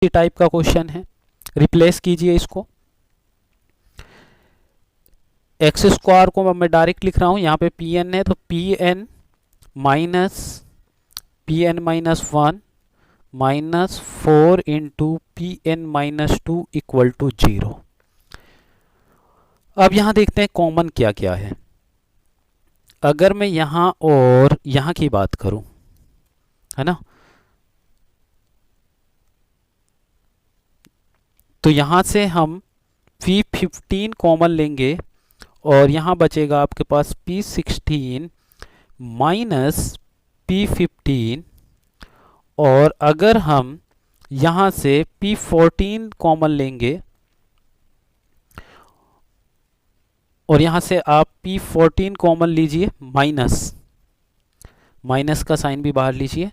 Type का question है, replace कीजिए इसको। एक्स स्क्वायर को मैं डायरेक्ट लिख रहा हूं, यहाँ पे पी एन है तो P N minus one minus 4 into P N minus 2 equal to 0। अब यहां देखते हैं कॉमन क्या क्या है। अगर मैं यहां और यहां की बात करूं, है ना, तो यहां से हम P15 कॉमन लेंगे और यहां बचेगा आपके पास P16 माइनस P15। और अगर हम यहां से P14 कॉमन लेंगे और यहां से आप P14 कॉमन लीजिए, माइनस का साइन भी बाहर लीजिए,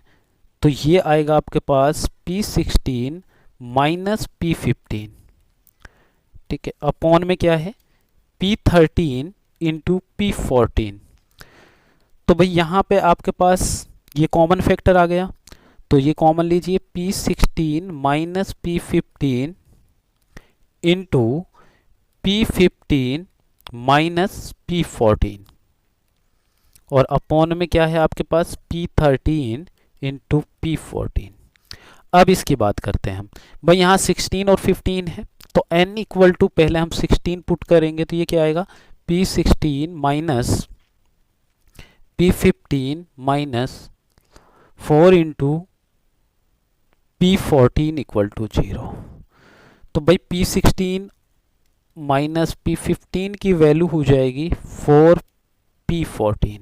तो ये आएगा आपके पास P16 माइनस P15, ठीक है, अपॉन में क्या है P13 इंटू P14। तो भाई यहां पे आपके पास ये कॉमन फैक्टर आ गया, तो ये कॉमन लीजिए P16 minus P15 into P15 minus P14 और अपॉन में क्या है आपके पास P13 इंटू P14। अब इसकी बात करते हैं हम। भाई यहाँ 16 और 15 है तो n इक्वल टू पहले हम 16 पुट करेंगे तो ये क्या आएगा P16 minus P15 minus 4 into P14 equal to 0। तो भाई P16 माइनस P15 की वैल्यू हो जाएगी 4P14।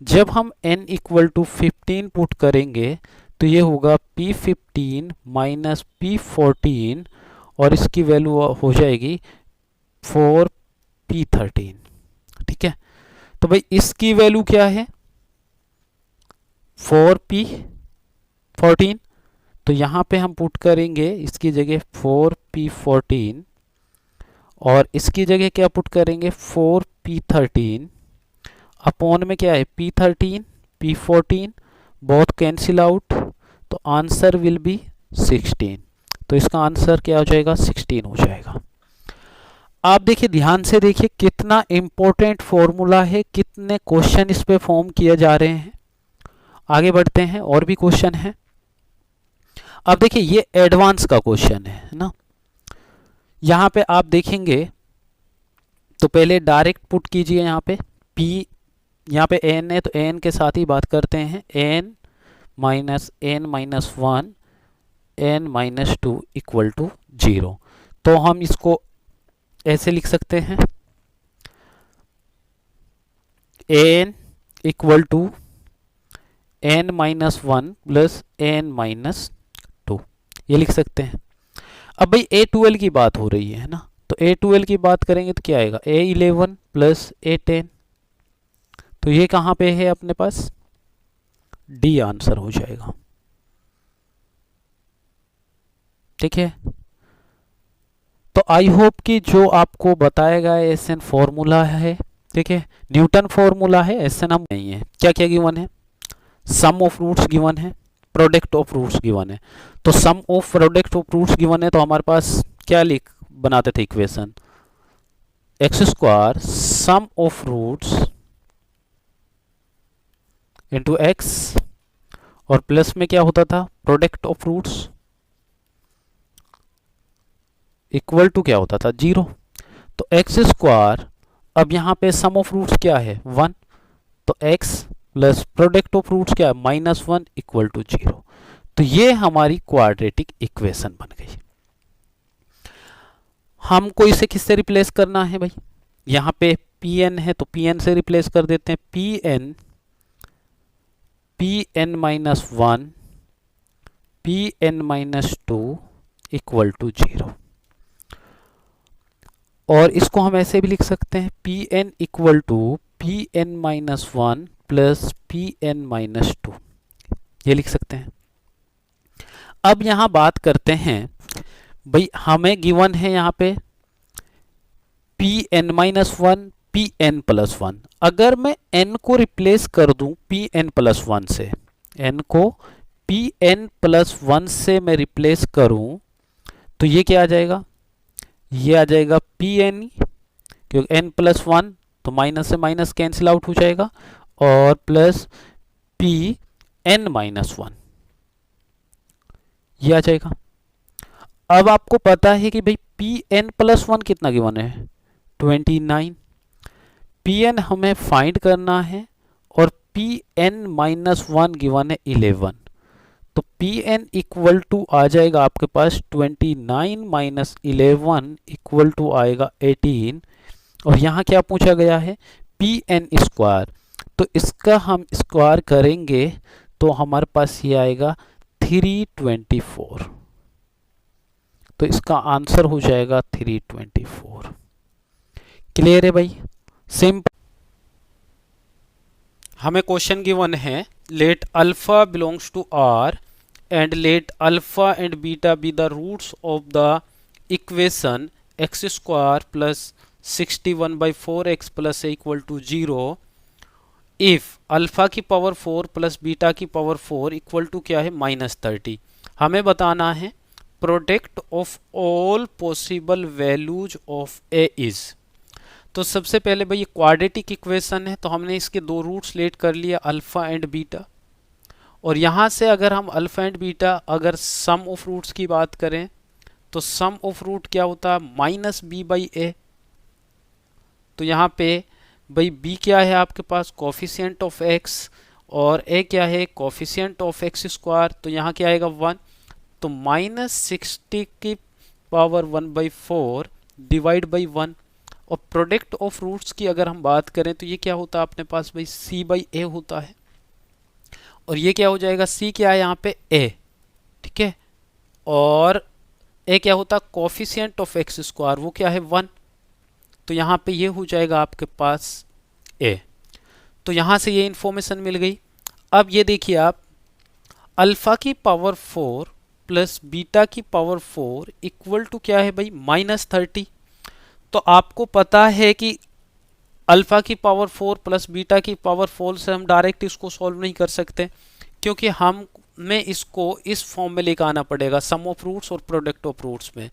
जब हम n इक्वल टू 15 पुट करेंगे तो ये होगा P15 माइनस P14 और इसकी वैल्यू हो जाएगी 4P13, ठीक है। तो भाई इसकी वैल्यू क्या है 4P14, तो यहाँ पे हम पुट करेंगे इसकी जगह 4P14 और इसकी जगह क्या पुट करेंगे 4P13 अपॉन में क्या है P13 P14 both cancel out, तो आंसर विल बी 16। तो इसका आंसर क्या हो जाएगा 16 हो जाएगा। आप देखिए ध्यान से देखिए कितना इंपॉर्टेंट फॉर्मूला है, कितने क्वेश्चन इस पे फॉर्म किए जा रहे हैं। आगे बढ़ते हैं, और भी क्वेश्चन है। अब देखिए ये एडवांस का क्वेश्चन है ना, यहां पे आप देखेंगे तो पहले डायरेक्ट पुट कीजिए यहाँ पे P, यहाँ पे n है तो n के साथ ही बात करते हैं, n minus one n minus 2 equal to 0। तो हम इसको ऐसे लिख सकते हैं n equal to n minus one plus n minus 2, ये लिख सकते हैं। अब भाई A12 की बात हो रही है ना, तो A12 की बात करेंगे तो क्या आएगा A11 प्लस A10, तो ये कहां पे है अपने पास D आंसर हो जाएगा, ठीक है। तो आई होप कि जो आपको बताया गया एसएन फॉर्मूला है, ठीक है, न्यूटन फॉर्मूला है, एसएन हम नहीं है। क्या क्या गिवन है, सम ऑफ रूट्स गिवन है, प्रोडक्ट ऑफ रूट्स गिवन है। तो sum of product of roots given है तो हमारे पास क्या लिख बनाते थे equation, x square sum of roots into x और प्लस में क्या होता था product of roots equal to क्या होता था 0। तो एक्स स्क्वायर, अब यहां पे सम ऑफ रूट्स क्या है 1, तो x plus product of roots क्या है -1 इक्वल टू 0। तो ये हमारी क्वाड्रेटिक इक्वेशन बन गई। हमको इसे किससे रिप्लेस करना है भाई, यहां पे Pn है तो Pn से रिप्लेस कर देते हैं, Pn minus 1 Pn minus 2 equal to 0। और इसको हम ऐसे भी लिख सकते हैं Pn equal to Pn minus 1 plus Pn minus 2, ये लिख सकते हैं। अब यहां बात करते हैं भाई, हमें गिवन है यहां पे Pn माइनस 1 Pn प्लस 1। अगर मैं n को रिप्लेस कर दूं Pn प्लस 1 से, n को पी एन प्लस वन से मैं रिप्लेस करूं तो ये क्या आ जाएगा, ये आ जाएगा पी एन, क्योंकि एन प्लस वन तो माइनस से माइनस कैंसिल आउट हो जाएगा, और plus P N minus one, ये आ जाएगा। अब आपको पता है कि भाई पी एन प्लस वन कितना गिवन है, 29। पी एन हमें फाइंड करना है और P N minus one given है 11। तो पी एन इक्वल टू आ जाएगा आपके पास 29 माइनस 11 इक्वल टू आएगा 18। और यहाँ क्या पूछा गया है, पी एन स्क्वायर, तो इसका हम स्क्वायर करेंगे तो हमारे पास ये आएगा 324। तो इसका आंसर हो जाएगा 324। क्लियर है भाई, सिंपल। हमें क्वेश्चन गिवन है, let alpha belongs to R and let alpha and beta be the roots of the equation x square plus 61/4x plus a equal to 0 if alpha की power 4 plus beta की power 4 equal to क्या है, -30। हमें बताना है product of all possible values of a is. तो सबसे पहले भाई ये क्वाड्रेटिक इक्वेशन है, तो हमने इसके दो रूट्स लेट कर लिया, अल्फा एंड बीटा। और यहाँ से अगर हम अल्फा एंड बीटा अगर सम ऑफ रूट्स की बात करें तो सम ऑफ रूट क्या होता है, -b/a। तो यहाँ पे भाई b क्या है आपके पास, कोफिशिएंट ऑफ x, और a क्या है, कोफिशिएंट ऑफ x स्क्वायर। तो यहाँ क्या आएगा 1, तो -60 की पावर 1/4 डिवाइड बाई 1। और प्रोडक्ट ऑफ रूट्स की अगर हम बात करें तो ये क्या होता है अपने पास भाई c/a होता है, और ये क्या हो जाएगा, c क्या है यहाँ पे a, ठीक है, और a क्या होता है कोफिशिएंट ऑफ x स्क्वायर, वो क्या है 1। तो यहाँ पे ये हो जाएगा आपके पास a। तो यहाँ से ये इंफॉर्मेशन मिल गई। अब ये देखिए आप, अल्फा की पावर 4 प्लस बीटा की पावर 4 इक्वल टू क्या है भाई, -30। तो आपको पता है कि अल्फा की पावर 4 प्लस बीटा की पावर 4 से हम डायरेक्ट इसको सॉल्व नहीं कर सकते, क्योंकि हमें इसको इस फॉर्म में लेकर आना पड़ेगा, सम ऑफ रूट्स और प्रोडक्ट ऑफ रूट्स में।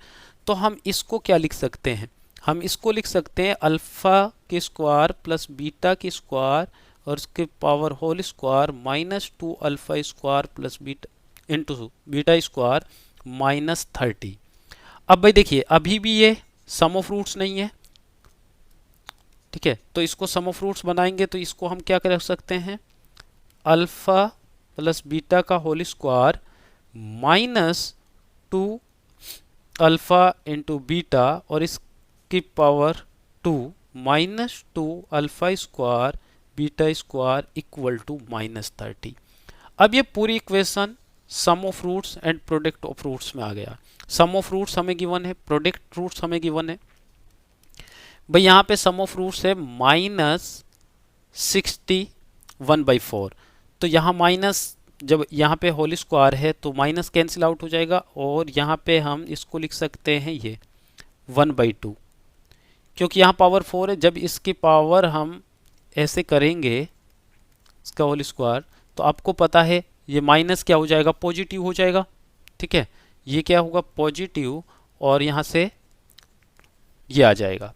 तो हम इसको क्या लिख सकते हैं, हम इसको लिख सकते हैं अल्फा के स्क्वायर प्लस बीटा की स्क्वायर और उसके power whole square -2 alpha square plus beta into beta square -30। अब भाई देखिए अभी भी ये सम ऑफ रूट्स नहीं है, ठीक है, तो इसको सम ऑफ रूट्स बनाएंगे तो इसको हम क्या कर सकते हैं, अल्फा प्लस बीटा का whole square -2 alpha into beta और इसकी power 2 -2 alpha square beta square equal to -30। अब ये पूरी equation sum of roots and product of roots में आ गया। सम ऑफ रूट्स हमें गिवन है, प्रोडक्ट रूट्स हमें गिवन है। भाई यहाँ पे सम ऑफ रूट्स है -61/4, तो यहाँ माइनस, जब यहाँ पे होल स्क्वायर है तो माइनस कैंसिल आउट हो जाएगा, और यहाँ पे हम इसको लिख सकते हैं ये 1/2, क्योंकि यहाँ पावर 4 है। जब इसकी पावर हम ऐसे करेंगे इसका होल स्क्वायर तो आपको पता है ये माइनस क्या हो जाएगा, पॉजिटिव हो जाएगा, ठीक है, ये क्या होगा पॉजिटिव, और यहाँ से ये आ जाएगा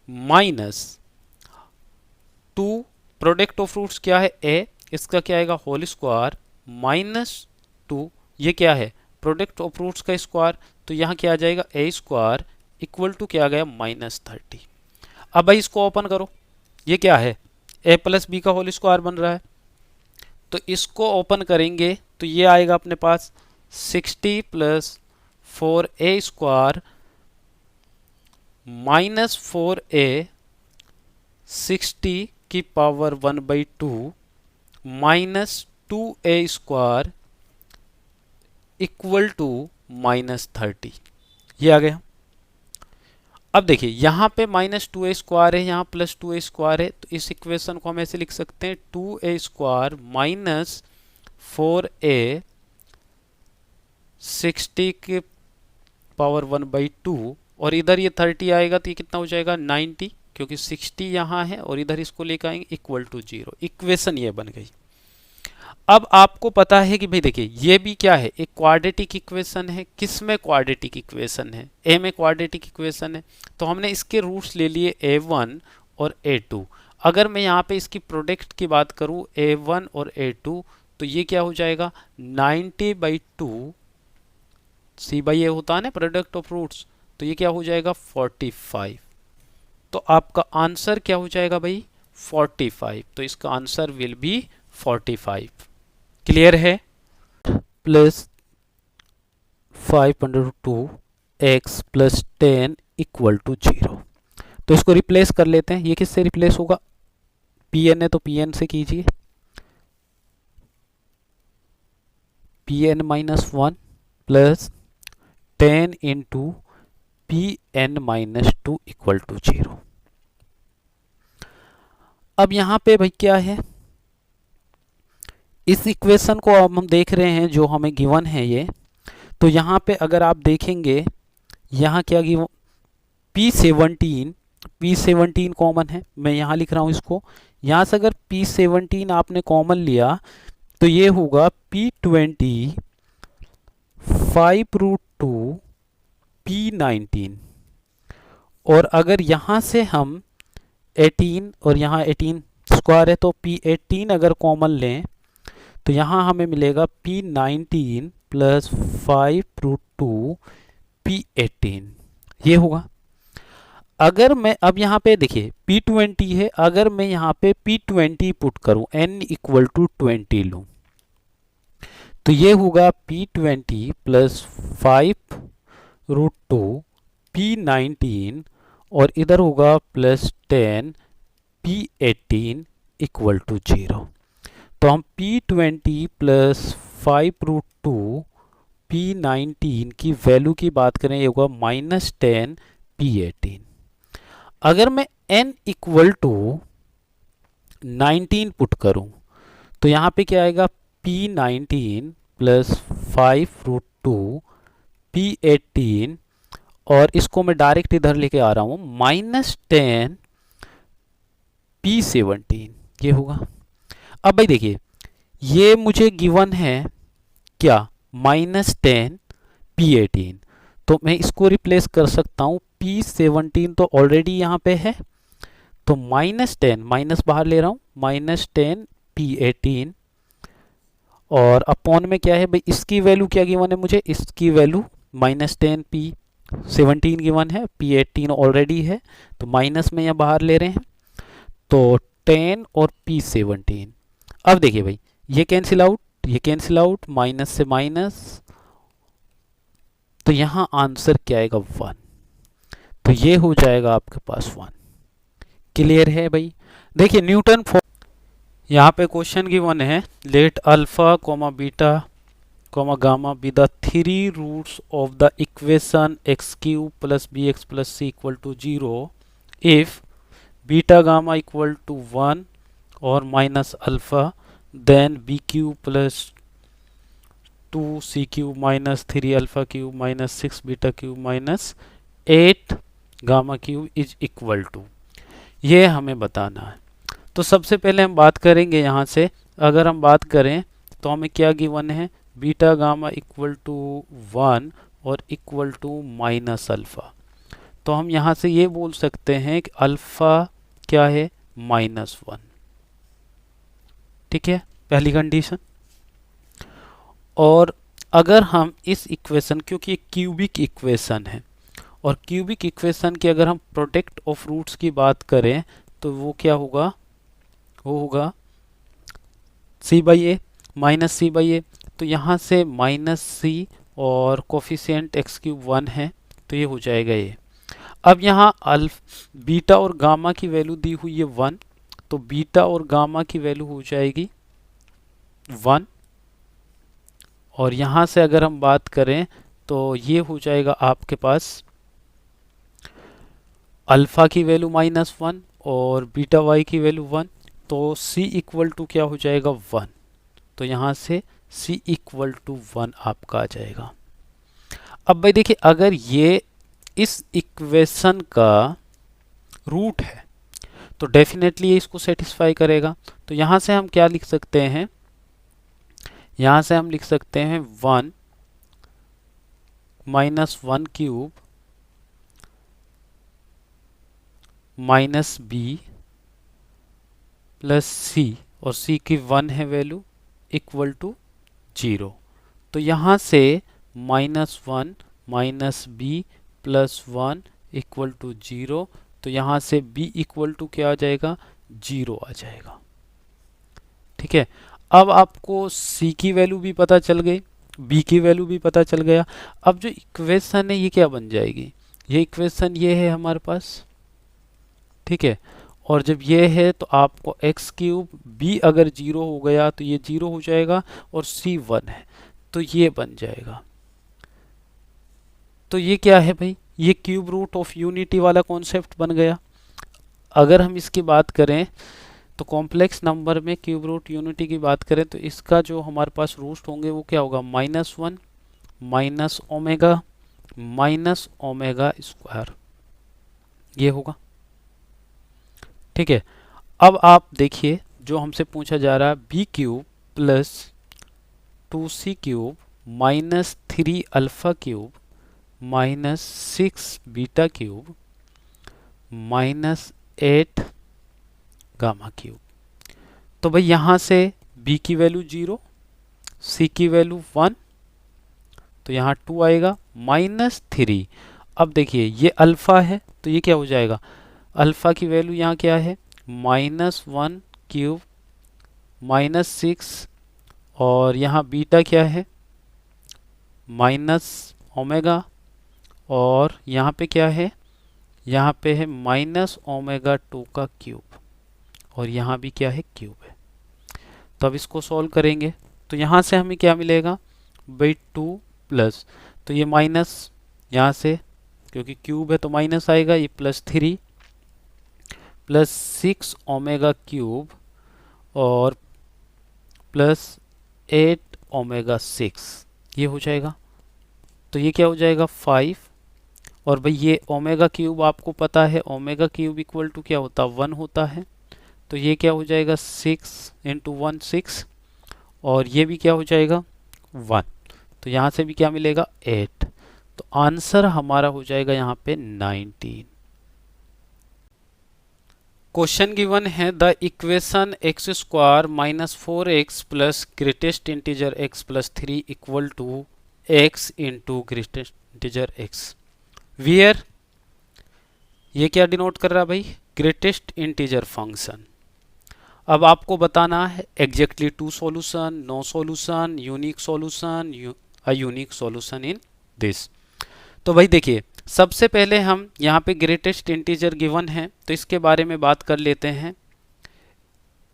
-2 प्रोडक्ट ऑफ रूट्स क्या है a, इसका क्या आएगा होल स्क्वायर -2, ये क्या है प्रोडक्ट ऑफ रूट्स का स्क्वायर, तो यहाँ क्या आ जाएगा a स्क्वायर इक्वल टू क्या आ गया -30। अब भाई इसको ओपन करो, ये क्या है a प्लस बी का होल स्क्वायर बन रहा है, तो इसको ओपन करेंगे तो ये आएगा अपने पास 60 + 4a स्क्वायर -4a 60 की power 1/2 -2a square equal to -30, ये आ गया। अब देखिए यहाँ पे -2a स्क्वायर है, यहाँ +2a स्क्वायर है, तो इस इक्वेशन को हम ऐसे लिख सकते हैं 2a स्क्वायर -4a 60 की पावर 1/2, और इधर ये 30 आएगा तो ये कितना हो जाएगा 90, क्योंकि 60 यहाँ है और इधर इसको लेकर आएंगे इक्वल टू 0। इक्वेशन ये बन गई। अब आपको पता है कि भाई देखिए ये भी क्या है, एक क्वाड्रेटिक इक्वेशन है। किस में क्वाड्रेटिक इक्वेशन है? ए में क्वाड्रेटिक इक्वेशन है। तो हमने इसके रूट्स ले लिए a1 और a2। अगर मैं यहाँ पे इसकी प्रोडक्ट की बात करूँ a1 और a2, तो ये क्या हो जाएगा 90/2, c बाई ए होता है ना प्रोडक्ट ऑफ रूट्स, तो ये क्या हो जाएगा 45। तो आपका आंसर क्या हो जाएगा भाई 45। तो इसका आंसर विल बी 45। क्लियर है? Plus 5/2 x plus 10 equal to 0। तो इसको रिप्लेस कर लेते हैं। ये किससे रिप्लेस होगा? pn है तो pn से कीजिए। pn minus 1 plus 10 into pn minus 2 equal to 0। अब यहां पे भाई क्या है, इस इक्वेशन को अब हम देख रहे हैं जो हमें गिवन है ये। तो यहाँ पे अगर आप देखेंगे यहाँ क्या गिवन, P17 कॉमन है। मैं यहाँ लिख रहा हूँ इसको। यहाँ से अगर P17 आपने कॉमन लिया तो ये होगा P20 5√2 P19। और अगर यहाँ से हम 18 और यहाँ 18 स्क्वायर है तो P18 अगर कॉमन लें तो यहाँ हमें मिलेगा P19 प्लस 5√2 P18, ये होगा। अगर मैं अब यहाँ पे देखिए P20 है, अगर मैं यहाँ पे P20 पुट करूँ n इक्वल टू 20 लूँ तो ये होगा P20 प्लस 5√2 P19 और इधर होगा प्लस 10 P18 इक्वल टू 0। तो हम P20 प्लस 5√2 P19 की वैल्यू की बात करें ये होगा -10 P18। अगर मैं n इक्वल टू 19 पुट करूं तो यहाँ पे क्या आएगा P19 प्लस 5√2 P18 और इसको मैं डायरेक्ट इधर लेके आ रहा हूं -10 P17, ये होगा। अब भाई देखिए ये मुझे गिवन है क्या -10 P18, तो मैं इसको रिप्लेस कर सकता हूं। P17 तो ऑलरेडी यहाँ पे है तो -10 माइनस बाहर ले रहा हूं -10 P18 और अपॉन में क्या है भाई इसकी वैल्यू क्या गिवन है मुझे, इसकी वैल्यू -10 P17 गिवन है, P18 ऑलरेडी है तो माइनस में यहाँ बाहर ले रहे हैं तो 10 और P17। अब देखिए भाई ये कैंसिल आउट, ये कैंसिल आउट, माइनस से माइनस, तो यहां आंसर क्या आएगा 1। तो ये हो जाएगा आपके पास 1। क्लियर है भाई? देखिए न्यूटन यहाँ पे क्वेश्चन गिवन है let alpha comma beta comma gamma be the 3 roots of the equation x³ plus bx plus c equal to 0 if beta gamma equal to 1 और minus alpha then bq plus 2c³ minus 3 alpha cube minus 6 beta cube minus 8 gamma cube is equal to, ये हमें बताना है। तो सबसे पहले हम बात करेंगे यहाँ से, अगर हम बात करें तो हमें क्या गिवन है, बीटा गामा इक्वल टू 1 और इक्वल टू माइनस अल्फा। तो हम यहाँ से ये बोल सकते हैं कि अल्फा क्या है -1। ठीक है, पहली कंडीशन। और अगर हम इस इक्वेशन, क्योंकि क्यूबिक इक्वेशन है और क्यूबिक इक्वेशन की अगर हम प्रोडक्ट ऑफ रूट्स की बात करें तो वो क्या होगा, वो होगा c/a माइनस c/a। तो यहाँ से -c और कोफिशिएंट x³ 1 है तो ये हो जाएगा ये। अब यहाँ बीटा और गामा की वैल्यू दी हुई है 1, तो बीटा और गामा की वैल्यू हो जाएगी 1। और यहाँ से अगर हम बात करें तो ये हो जाएगा आपके पास अल्फा की वैल्यू -1 और बीटा वाई की वैल्यू 1, तो c इक्वल टू क्या हो जाएगा 1। तो यहाँ से c इक्वल टू 1 आपका आ जाएगा। अब भाई देखिए अगर ये इस इक्वेशन का रूट है तो डेफिनेटली ये इसको सेटिस्फाई करेगा। तो यहाँ से हम क्या लिख सकते हैं, यहाँ से हम लिख सकते हैं 1 minus 1 cube minus B plus C, और सी की 1 है वैल्यू, इक्वल टू 0। तो यहाँ से -1 minus B plus 1 equal to 0। तो यहाँ से b इक्वल टू क्या आ जाएगा, 0 आ जाएगा। ठीक है, अब आपको c की वैल्यू भी पता चल गई, b की वैल्यू भी पता चल गया। अब जो इक्वेशन है ये क्या बन जाएगी, ये इक्वेशन ये है हमारे पास। ठीक है, और जब ये है तो आपको एक्स क्यूब, b अगर 0 हो गया तो ये 0 हो जाएगा, और c 1 है तो ये बन जाएगा। तो ये क्या है भाई, ये क्यूब रूट ऑफ यूनिटी वाला कॉन्सेप्ट बन गया। अगर हम इसकी बात करें तो कॉम्प्लेक्स नंबर में क्यूब रूट यूनिटी की बात करें तो इसका जो हमारे पास रूट होंगे वो क्या होगा, -1 माइनस ओमेगा स्क्वायर, ये होगा। ठीक है, अब आप देखिए जो हमसे पूछा जा रहा है b cube plus 2c cube minus 3 alpha cube minus 6 beta cube minus 8 gamma cube. तो भाई यहाँ से b की वैल्यू 0, c की वैल्यू 1, तो यहाँ 2 आएगा, -3। अब देखिए ये अल्फा है तो ये क्या हो जाएगा, अल्फा की वैल्यू यहाँ क्या है, -1 क्यूब -6, और यहाँ बीटा क्या है, माइनस ओमेगा, और यहाँ पे क्या है, यहाँ पे है -ओमेगा 2 का क्यूब, और यहाँ भी क्या है, क्यूब है। तो अब इसको सॉल्व करेंगे तो यहाँ से हमें क्या मिलेगा भाई, 2 प्लस, तो ये माइनस यहाँ से क्योंकि क्यूब है तो माइनस आएगा, ये +3 प्लस 6 ओमेगा क्यूब और प्लस 8 ओमेगा 6, ये हो जाएगा। तो ये क्या हो जाएगा, 5, और भाई ये ओमेगा क्यूब आपको पता है, ओमेगा क्यूब इक्वल टू क्या होता है, 1 होता है। तो ये क्या हो जाएगा, 6 इंटू 1 6, और ये भी क्या हो जाएगा 1, तो यहाँ से भी क्या मिलेगा 8। तो आंसर हमारा हो जाएगा यहाँ पे 19। क्वेश्चन गिवन है the equation x square minus 4x plus greatest integer x plus 3 equal to x into greatest integer x, where ये क्या डिनोट कर रहा है भाई, ग्रेटेस्ट इंटीजर फंक्शन। अब आपको बताना है exactly 2 solution, no solution, unique solution, a unique solution in this. तो भाई देखिए सबसे पहले हम यहाँ पे ग्रेटेस्ट इंटीजर गिवन है तो इसके बारे में बात कर लेते हैं।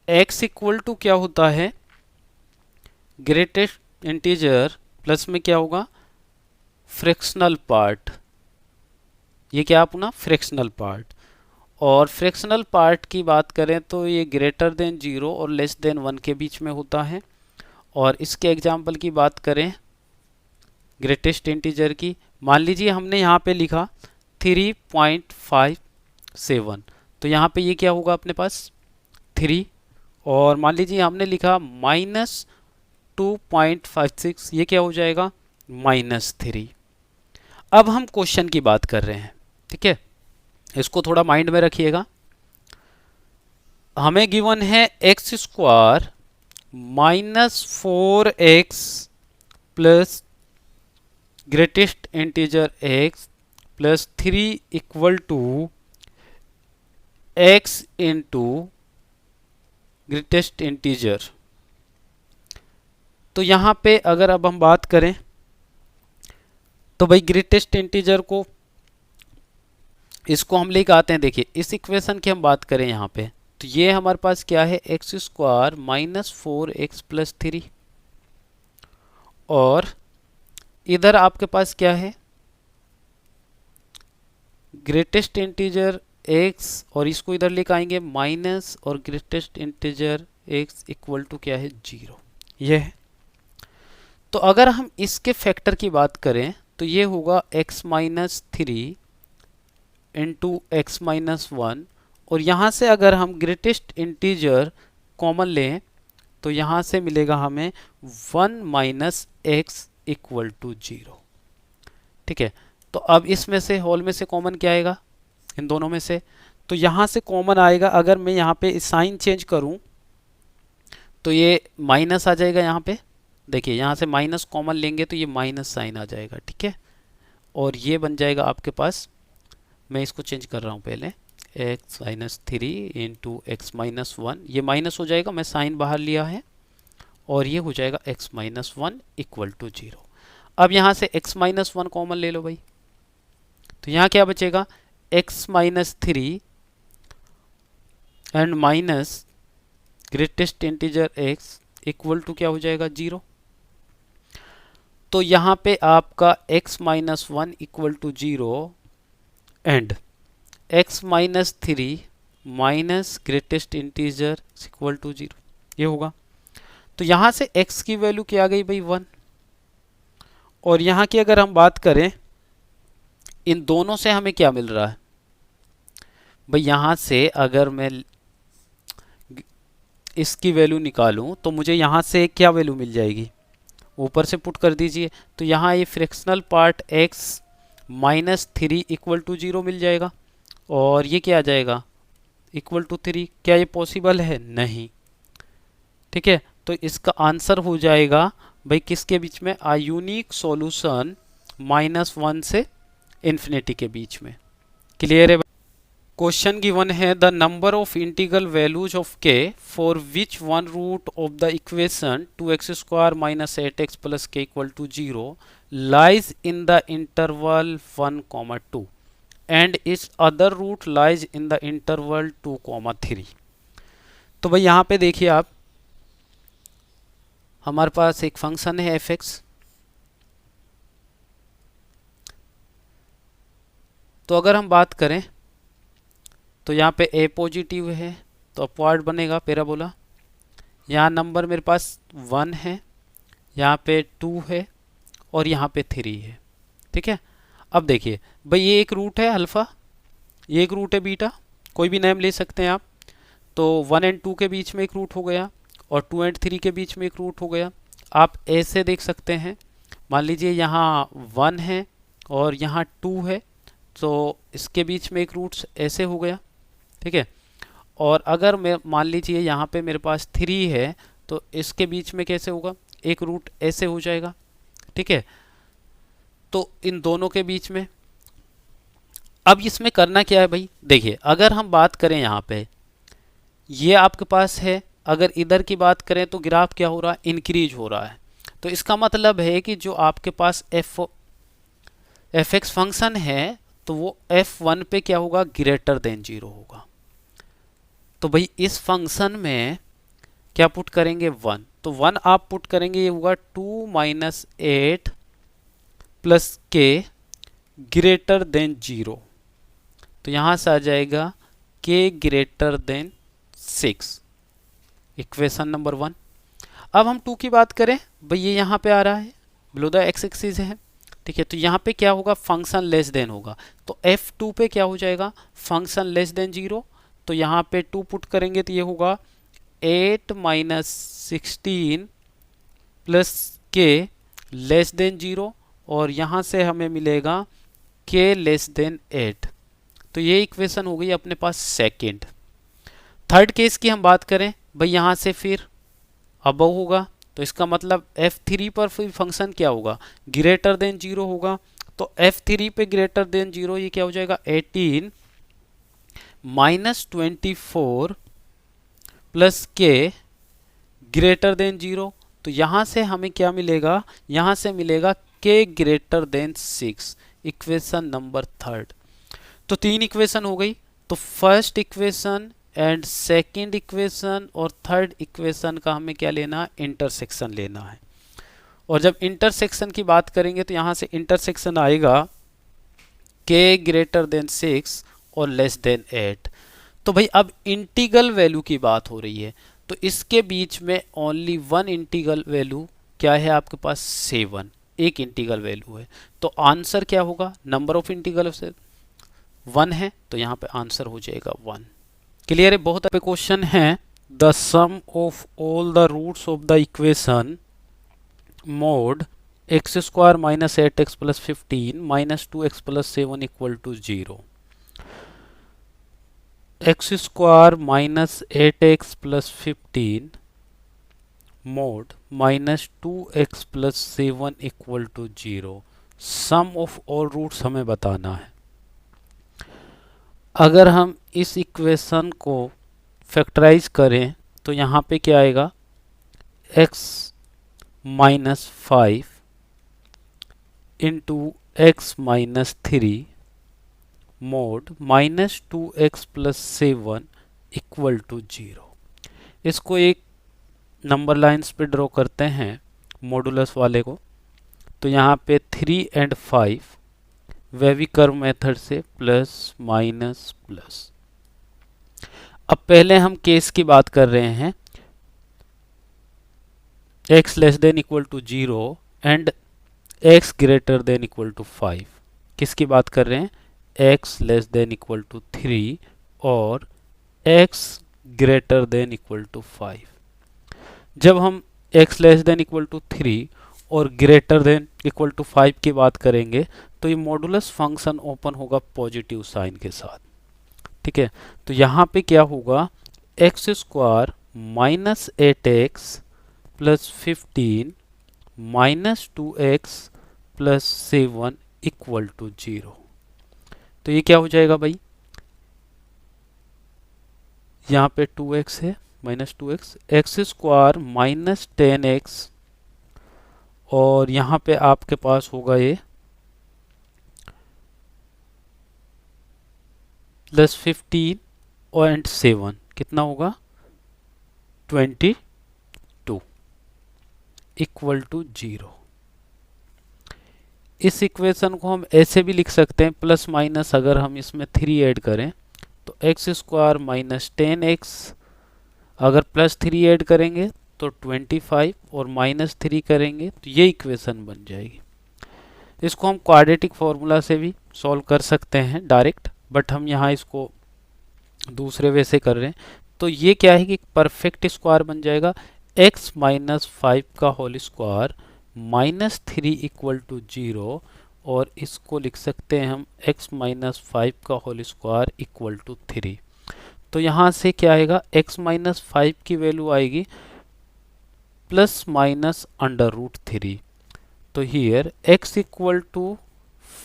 x इक्वल टू क्या होता है, ग्रेटेस्ट इंटीजर प्लस में क्या होगा, फ्रैक्शनल पार्ट, ये क्या अपना फ्रैक्शनल पार्ट। और फ्रैक्शनल पार्ट की बात करें तो ये ग्रेटर देन 0 और लेस देन 1 के बीच में होता है। और इसके एग्जाम्पल की बात करें ग्रेटेस्ट इंटीजर की, मान लीजिए हमने यहाँ पे लिखा 3.57, तो यहाँ पे ये क्या होगा अपने पास 3, और मान लीजिए हमने लिखा -2.56, ये क्या हो जाएगा -3। अब हम क्वेश्चन की बात कर रहे हैं, ठीक है, इसको थोड़ा माइंड में रखिएगा। हमें गिवन है x square minus 4x plus greatest integer x plus 3 equal to x into greatest integer. तो यहाँ पे अगर अब हम बात करें तो भाई ग्रेटेस्ट इंटीजर को इसको हम लेके आते हैं। देखिए इस इक्वेशन की हम बात करें यहाँ पे तो ये हमारे पास क्या है, x square minus 4x plus 3, और इधर आपके पास क्या है ग्रेटेस्ट इंटीजर x, और इसको इधर लेकर आएंगे माइनस, और greatest integer x equal to क्या है 0, ये है। तो अगर हम इसके फैक्टर की बात करें तो ये होगा x minus 3 into x minus 1, और यहाँ से अगर हम ग्रेटेस्ट इंटीजर कॉमन लें तो यहाँ से मिलेगा हमें 1 माइनस एक्स इक्वल टू 0। ठीक है, तो अब इसमें से होल में से कॉमन क्या आएगा, इन दोनों में से, तो यहाँ से कॉमन आएगा, अगर मैं यहाँ पे साइन चेंज करूँ तो ये माइनस आ जाएगा यहाँ पे। देखिए यहाँ से माइनस कॉमन लेंगे तो ये माइनस साइन आ जाएगा। ठीक है, और ये बन जाएगा आपके पास, मैं इसको चेंज कर रहा हूँ पहले, x minus 3 into x minus 1, ये माइनस हो जाएगा, मैं साइन बाहर लिया है, और ये हो जाएगा एक्स माइनस 1 इक्वल टू 0। अब यहाँ से x माइनस 1 कॉमन ले लो भाई, तो यहाँ क्या बचेगा, x minus 3 and minus greatest integer x equal to क्या हो जाएगा, 0। तो यहाँ पे आपका x minus 1 equal to 0 and x minus 3 minus greatest integer equal to 0, ये होगा। तो यहाँ से x की वैल्यू क्या आ गई भाई, 1। और यहाँ की अगर हम बात करें, इन दोनों से हमें क्या मिल रहा है भाई, यहाँ से अगर मैं इसकी वैल्यू निकालूं तो मुझे यहाँ से क्या वैल्यू मिल जाएगी, ऊपर से पुट कर दीजिए, तो यहाँ ये fractional part x minus 3 equal to 0 मिल जाएगा, और ये क्या आ जाएगा, इक्वल टू 3। क्या ये पॉसिबल है, नहीं। ठीक है, तो इसका आंसर हो जाएगा भाई किसके बीच में, आ यूनिक सॉल्यूशन -1 से इन्फिनिटी के बीच में। क्लियर है। क्वेश्चन गिवन है, the number of integral values of k for which one root of the equation 2x² minus 8x plus k equal to 0 lies in the interval 1, 2 and इस other root lies in the interval 2, 3। तो भाई यहाँ पे देखिए आप, हमारे पास एक function है f(x), तो अगर हम बात करें तो यहाँ पे a पॉजिटिव है तो अपवार्ड बनेगा पैराबोला। यहाँ नंबर मेरे पास 1 है, यहाँ पे 2 है, और यहाँ पे 3 है। ठीक है, अब देखिए भाई ये एक रूट है अल्फ़ा, ये एक रूट है बीटा, कोई भी नेम ले सकते हैं आप। तो 1 एंड 2 के बीच में एक रूट हो गया, और 2 एंड 3 के बीच में एक रूट हो गया। आप ऐसे देख सकते हैं, मान लीजिए यहाँ 1 है और यहाँ 2 है, तो इसके बीच में एक रूट ऐसे हो गया। ठीक है, और अगर मैं मान लीजिए यहाँ पे मेरे पास 3 है, तो इसके बीच में कैसे होगा, एक रूट ऐसे हो जाएगा। ठीक है, तो इन दोनों के बीच में अब इसमें करना क्या है भाई, देखिए अगर हम बात करें यहाँ पे, ये आपके पास है, अगर इधर की बात करें तो ग्राफ क्या हो रहा है, इंक्रीज हो रहा है। तो इसका मतलब है कि जो आपके पास f(x) फंक्शन है, तो वो f1 पे क्या होगा, ग्रेटर देन 0 होगा। तो भाई इस फंक्शन में क्या पुट करेंगे, 1, तो 1 आप पुट करेंगे, ये होगा 2 minus 8 plus k greater than 0। तो यहाँ से आ जाएगा k greater than 6, equation number 1। अब हम 2 की बात करें, भाई ये यहाँ पे आ रहा है, बिलो द एक्स एक्सिस है। ठीक है, तो यहाँ पे क्या होगा, फंक्शन लेस देन होगा, तो f2 पे क्या हो जाएगा, फंक्शन लेस देन 0। तो यहाँ पे 2 पुट करेंगे तो ये होगा 8 minus 16 plus k less than 0, और यहाँ से हमें मिलेगा k लेस देन 8। तो ये इक्वेशन हो गई अपने पास सेकेंड। थर्ड केस की हम बात करें, भाई यहाँ से फिर अबव होगा, तो इसका मतलब f3 पर फिर फंक्शन क्या होगा, ग्रेटर देन 0 होगा। तो f3 पे ग्रेटर देन 0, ये क्या हो जाएगा, 18 minus 24 plus k greater than 0। तो यहाँ से हमें क्या मिलेगा, यहाँ से मिलेगा k greater than 6, equation number 3। तो 3 इक्वेशन हो गई। तो first equation and second equation और थर्ड इक्वेशन का हमें क्या लेना है, इंटरसेक्शन लेना है। और जब इंटरसेक्शन की बात करेंगे तो यहाँ से इंटरसेक्शन आएगा k ग्रेटर देन 6 और लेस देन 8। तो भाई अब इंटीग्रल वैल्यू की बात हो रही है, तो इसके बीच में ओनली वन इंटीग्रल वैल्यू क्या है आपके पास, 7, एक इंटीग्रल वैल्यू है। तो आंसर क्या होगा, नंबर ऑफ इंटीग्रल से 1 है, तो यहाँ पे आंसर हो जाएगा 1। क्लियर है। बहुत पे क्वेश्चन है the sum of all the roots of the equation mod x square minus 8x plus 15 minus 2x plus 7 equal to 0. x square minus 8x plus 15 mod minus 2x plus 7 equal to 0. Sum of all roots हमें बताना है. अगर हम इस equation को factorise करें तो यहाँ पे क्या आएगा, x minus 5 into x minus 3 mod minus 2x plus 7 equal to 0. इसको एक नंबर लाइन्स पे ड्रॉ करते हैं मॉडुलस वाले को. तो यहाँ पे 3 एंड 5 वह भी कर्व मेथड से प्लस माइनस प्लस. अब पहले हम केस की बात कर रहे हैं x less than equal to 0 and x greater than equal to 5. किसकी बात कर रहे हैं, x less than equal to 3 और x greater than equal to 5. जब हम x less than equal to 3 और ग्रेटर देन इक्वल टू 5 की बात करेंगे तो ये मॉडुलस फंक्शन ओपन होगा पॉजिटिव साइन के साथ. ठीक है, तो यहाँ पे क्या होगा, x square minus 8x plus 15 minus 2x plus 7 equal to 0. तो ये क्या हो जाएगा भाई, यहाँ पे 2x है minus 2x, x square minus 10x और यहाँ पे आपके पास होगा ये प्लस 15 और एंड 7 कितना होगा 22 इक्वल टू 0. इस इक्वेशन को हम ऐसे भी लिख सकते हैं प्लस माइनस, अगर हम इसमें 3 ऐड करें तो एक्स स्क्वायर माइनस 10x, अगर प्लस 3 ऐड करेंगे तो 25 और माइनस 3 करेंगे तो ये इक्वेशन बन जाएगी. इसको हम क्वाड्रेटिक फॉर्मूला से भी सॉल्व कर सकते हैं डायरेक्ट, बट हम यहाँ इसको दूसरे वे से कर रहे हैं. तो ये क्या है कि परफेक्ट स्क्वायर बन जाएगा, x माइनस 5 का whole square minus 3 equal to 0 और इसको लिख सकते हैं हम x माइनस 5 का होल स्क्वायर इक्वल टू 3. तो यहाँ से क्या आएगा, x माइनस 5 की वैल्यू आएगी प्लस माइनस अंडर रूट 3. तो here x equal to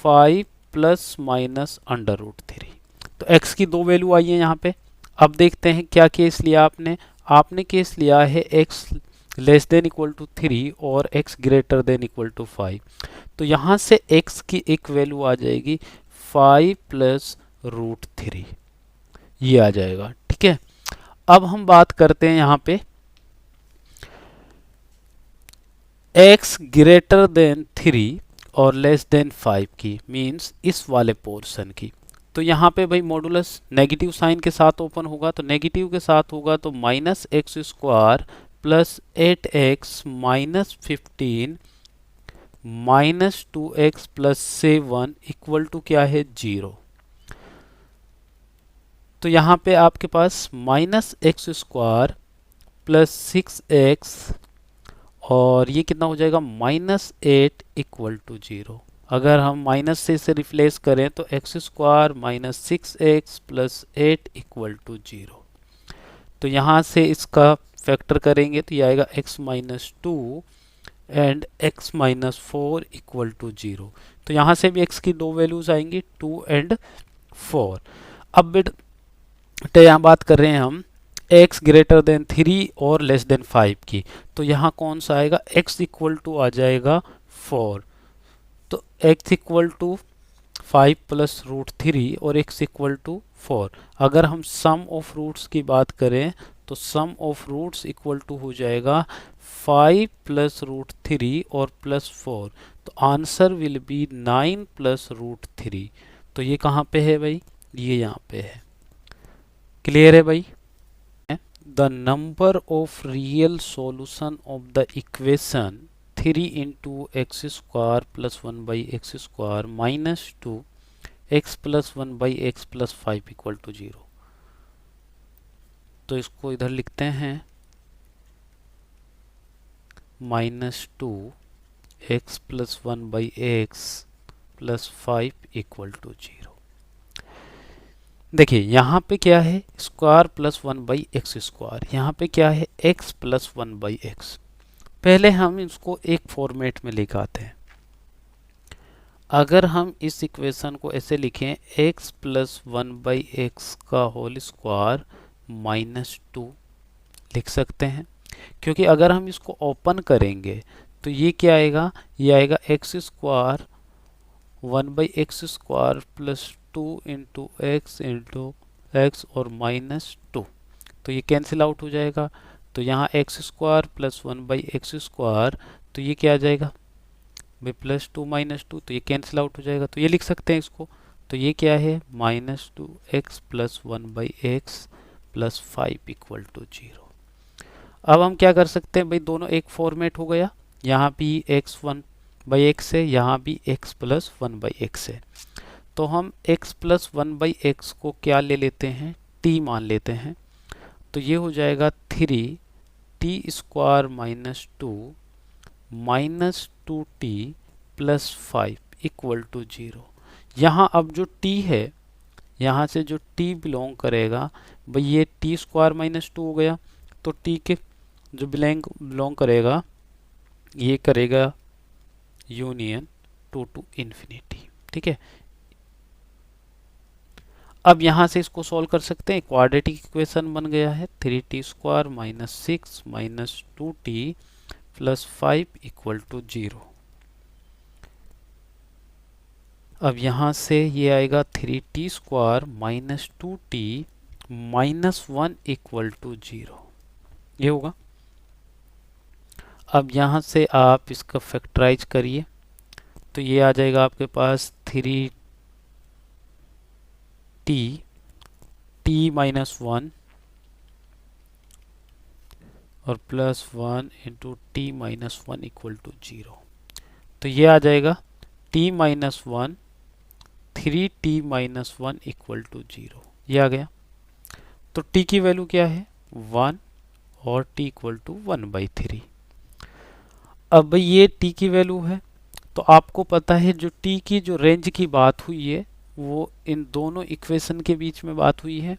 5 plus minus under root 3. तो x की दो वैल्यू आई है यहाँ पे. अब देखते हैं क्या केस लिया आपने केस लिया है x less than equal to 3 और x greater than equal to 5. तो यहाँ से x की एक वैल्यू आ जाएगी 5 प्लस रूट 3, ये आ जाएगा. ठीक है, अब हम बात करते हैं यहाँ पे x ग्रेटर देन 3 और लेस देन 5 की, मीन्स इस वाले पोर्शन की. तो यहाँ पे भाई मॉडुलस नेगेटिव साइन के साथ ओपन होगा, तो नेगेटिव के साथ होगा तो minus x square plus 8x minus 15 minus 2x plus 7 equal to क्या है 0. तो यहाँ पे आपके पास minus x square plus 6x और ये कितना हो जाएगा माइनस 8 इक्वल टू 0. अगर हम माइनस से इसे रिप्लेस करें तो x square minus 6x plus 8 equal to 0. तो यहाँ से इसका फैक्टर करेंगे तो ये आएगा x minus 2 and x minus 4 equal to 0. तो यहाँ से भी x की दो वैल्यूज आएंगी 2 एंड 4. अब बेटा यहाँ बात कर रहे हैं हम x ग्रेटर देन 3 और लेस देन 5 की. तो यहाँ कौन सा आएगा, x इक्वल टू आ जाएगा 4. तो x equal to 5 plus root 3 और x इक्वल टू 4. अगर हम सम ऑफ रूट्स की बात करें तो sum of roots equal to हो जाएगा 5 प्लस रूट 3 और प्लस 4. तो answer will be 9 plus root 3. तो ये कहाँ पे है भाई, ये यहाँ पे है. क्लियर है भाई. The number of real solution of the equation 3 into x square plus 1 by x square minus 2 x plus 1 by x plus 5 equal to 0. तो इसको इधर लिखते हैं -2 x + 1/x + 5 = 0। देखिए यहाँ पे क्या है, स्क्वायर + 1/x², यहाँ पे क्या है, x + 1/x। पहले हम इसको एक फॉर्मेट में लेकर आते हैं। अगर हम इस इक्वेशन को ऐसे लिखें, x + 1/x का होल स्क्वायर -2 लिख सकते हैं, क्योंकि अगर हम इसको ओपन करेंगे तो ये क्या आएगा, ये आएगा x² 1/x² + 2 × x और -2, तो ये कैंसिल आउट हो जाएगा। तो यहाँ x² + 1/x², तो ये क्या आ जाएगा भाई, +2 -2, तो ये कैंसिल आउट हो जाएगा, तो ये लिख सकते हैं इसको। तो ये क्या है, -2x + 1/x + 5 = 0। अब हम क्या कर सकते हैं भाई, दोनों एक फॉर्मेट हो गया, यहाँ भी x 1/x है, यहाँ भी x + 1/x है। तो हम x + 1/x को क्या ले लेते हैं, t मान लेते हैं। तो ये हो जाएगा 3t² - 2 -2t + 5 = 0। यहाँ अब जो t है, यहाँ से जो t बिलोंग करेगा भाई, ये t² - 2 हो गया, तो t के जो बिलोंग करेगा ये करेगा यूनियन 2 to ∞। ठीक है, अब यहाँ से इसको सॉल्व कर सकते हैं, क्वाड्रेटिक इक्वेशन बन गया है 3t² - 6 - 2t + 5 = 0। अब यहाँ से ये आएगा 3t² - 2t - 1 = 0, ये होगा। अब यहाँ से आप इसका फैक्टराइज करिए, तो ये आ जाएगा आपके पास 3t t - 1 और +1 × t - 1 = 0। तो ये आ जाएगा t - 1 3t - 1 = 0, ये आ गया। तो t की वैल्यू क्या है, 1 और t = 1/3। अब भाई ये t की वैल्यू है, तो आपको पता है जो t की जो रेंज की बात हुई है वो इन दोनों इक्वेशन के बीच में बात हुई है,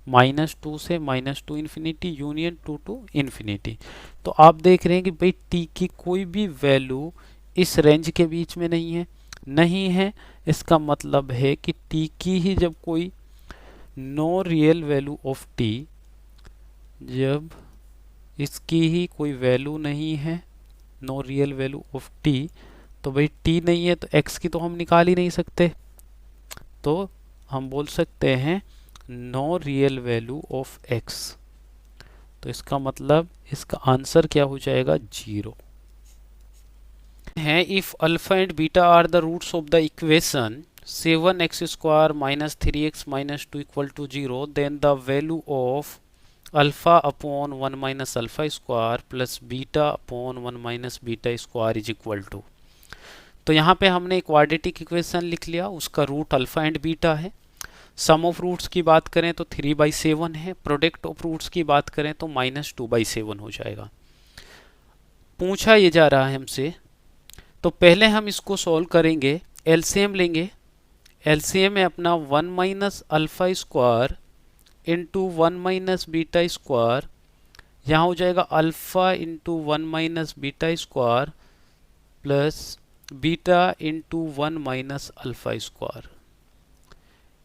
-2 से -2 इन्फिनिटी यूनियन 2 to ∞। तो आप देख रहे हैं कि भाई t की कोई भी वैल्यू इस रेंज के बीच में नहीं है। इसका मतलब है कि t की ही जब कोई no real value of t, जब इसकी ही कोई वैल्यू नहीं है, no real value of t, तो भाई t नहीं है तो x की तो हम निकाल ही नहीं सकते, तो हम बोल सकते हैं no real value of x। तो इसका मतलब इसका आंसर क्या हो जाएगा, 0 है। If alpha and beta are the roots of the equation 7x² - 3x - 2 = 0, then the value of alpha upon 1 - alpha square plus beta upon 1 - beta square is equal to. तो यहाँ पे हमने क्वाड्रेटिक इक्वेशन लिख लिया, उसका रूट अल्फा एंड बीटा है। Sum of roots की बात करें तो 3/7 है, प्रोडक्ट ऑफ रूट्स की बात करें तो -2/7 हो जाएगा। पूछा ये जा रहा है हमसे, तो पहले हम इसको सॉल्व करेंगे, एलसीएम लेंगे। एलसीएम है अपना 1 - alpha square into 1 - beta square, यहाँ हो जाएगा alpha into 1 - beta square plus beta into 1 - alpha square.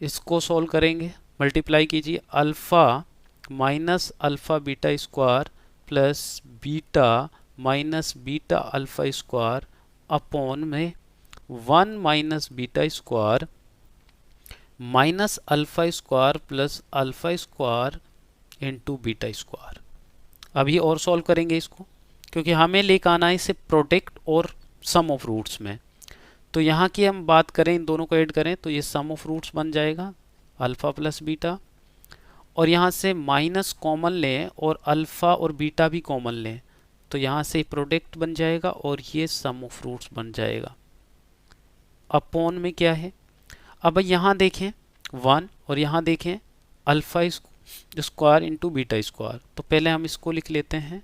इसको सॉल्व करेंगे, मल्टीप्लाई कीजिए, alpha minus alpha beta square plus beta minus beta alpha square upon में 1 - beta square minus alpha square plus alpha square into beta square. अभी और solve करेंगे इसको, क्योंकि हमें लेकर आना है इसे प्रोडक्ट और सम ऑफ रूट्स में। तो यहाँ की हम बात करें, इन दोनों को ऐड करें तो ये सम ऑफ रूट्स बन जाएगा अल्फा प्लस बीटा, और यहाँ से माइनस कॉमन लें और अल्फा और बीटा भी कॉमन लें, तो यहाँ से प्रोडक्ट बन जाएगा और ये सम ऑफ रूट्स बन जाएगा। अपॉन में क्या है, अब यहाँ देखें 1 और यहाँ देखें alpha square into beta square. तो पहले हम इसको लिख लेते हैं।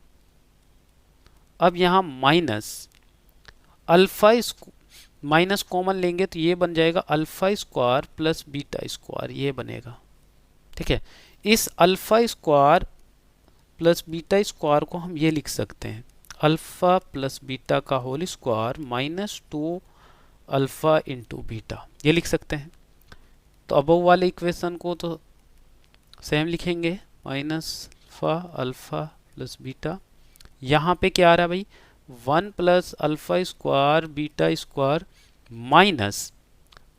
अब यहाँ माइनस अल्फा माइनस कॉमन लेंगे तो ये बन जाएगा alpha square plus beta square, ये बनेगा। ठीक है, इस alpha square plus beta square को हम ये लिख सकते हैं अल्फा प्लस बीटा का whole square minus 2 alpha into beta, ये लिख सकते हैं। तो अबव वाले इक्वेशन को तो सेम लिखेंगे, माइनस अल्फा प्लस बीटा। यहाँ पे क्या आ रहा है भाई, 1 plus alpha square beta square minus,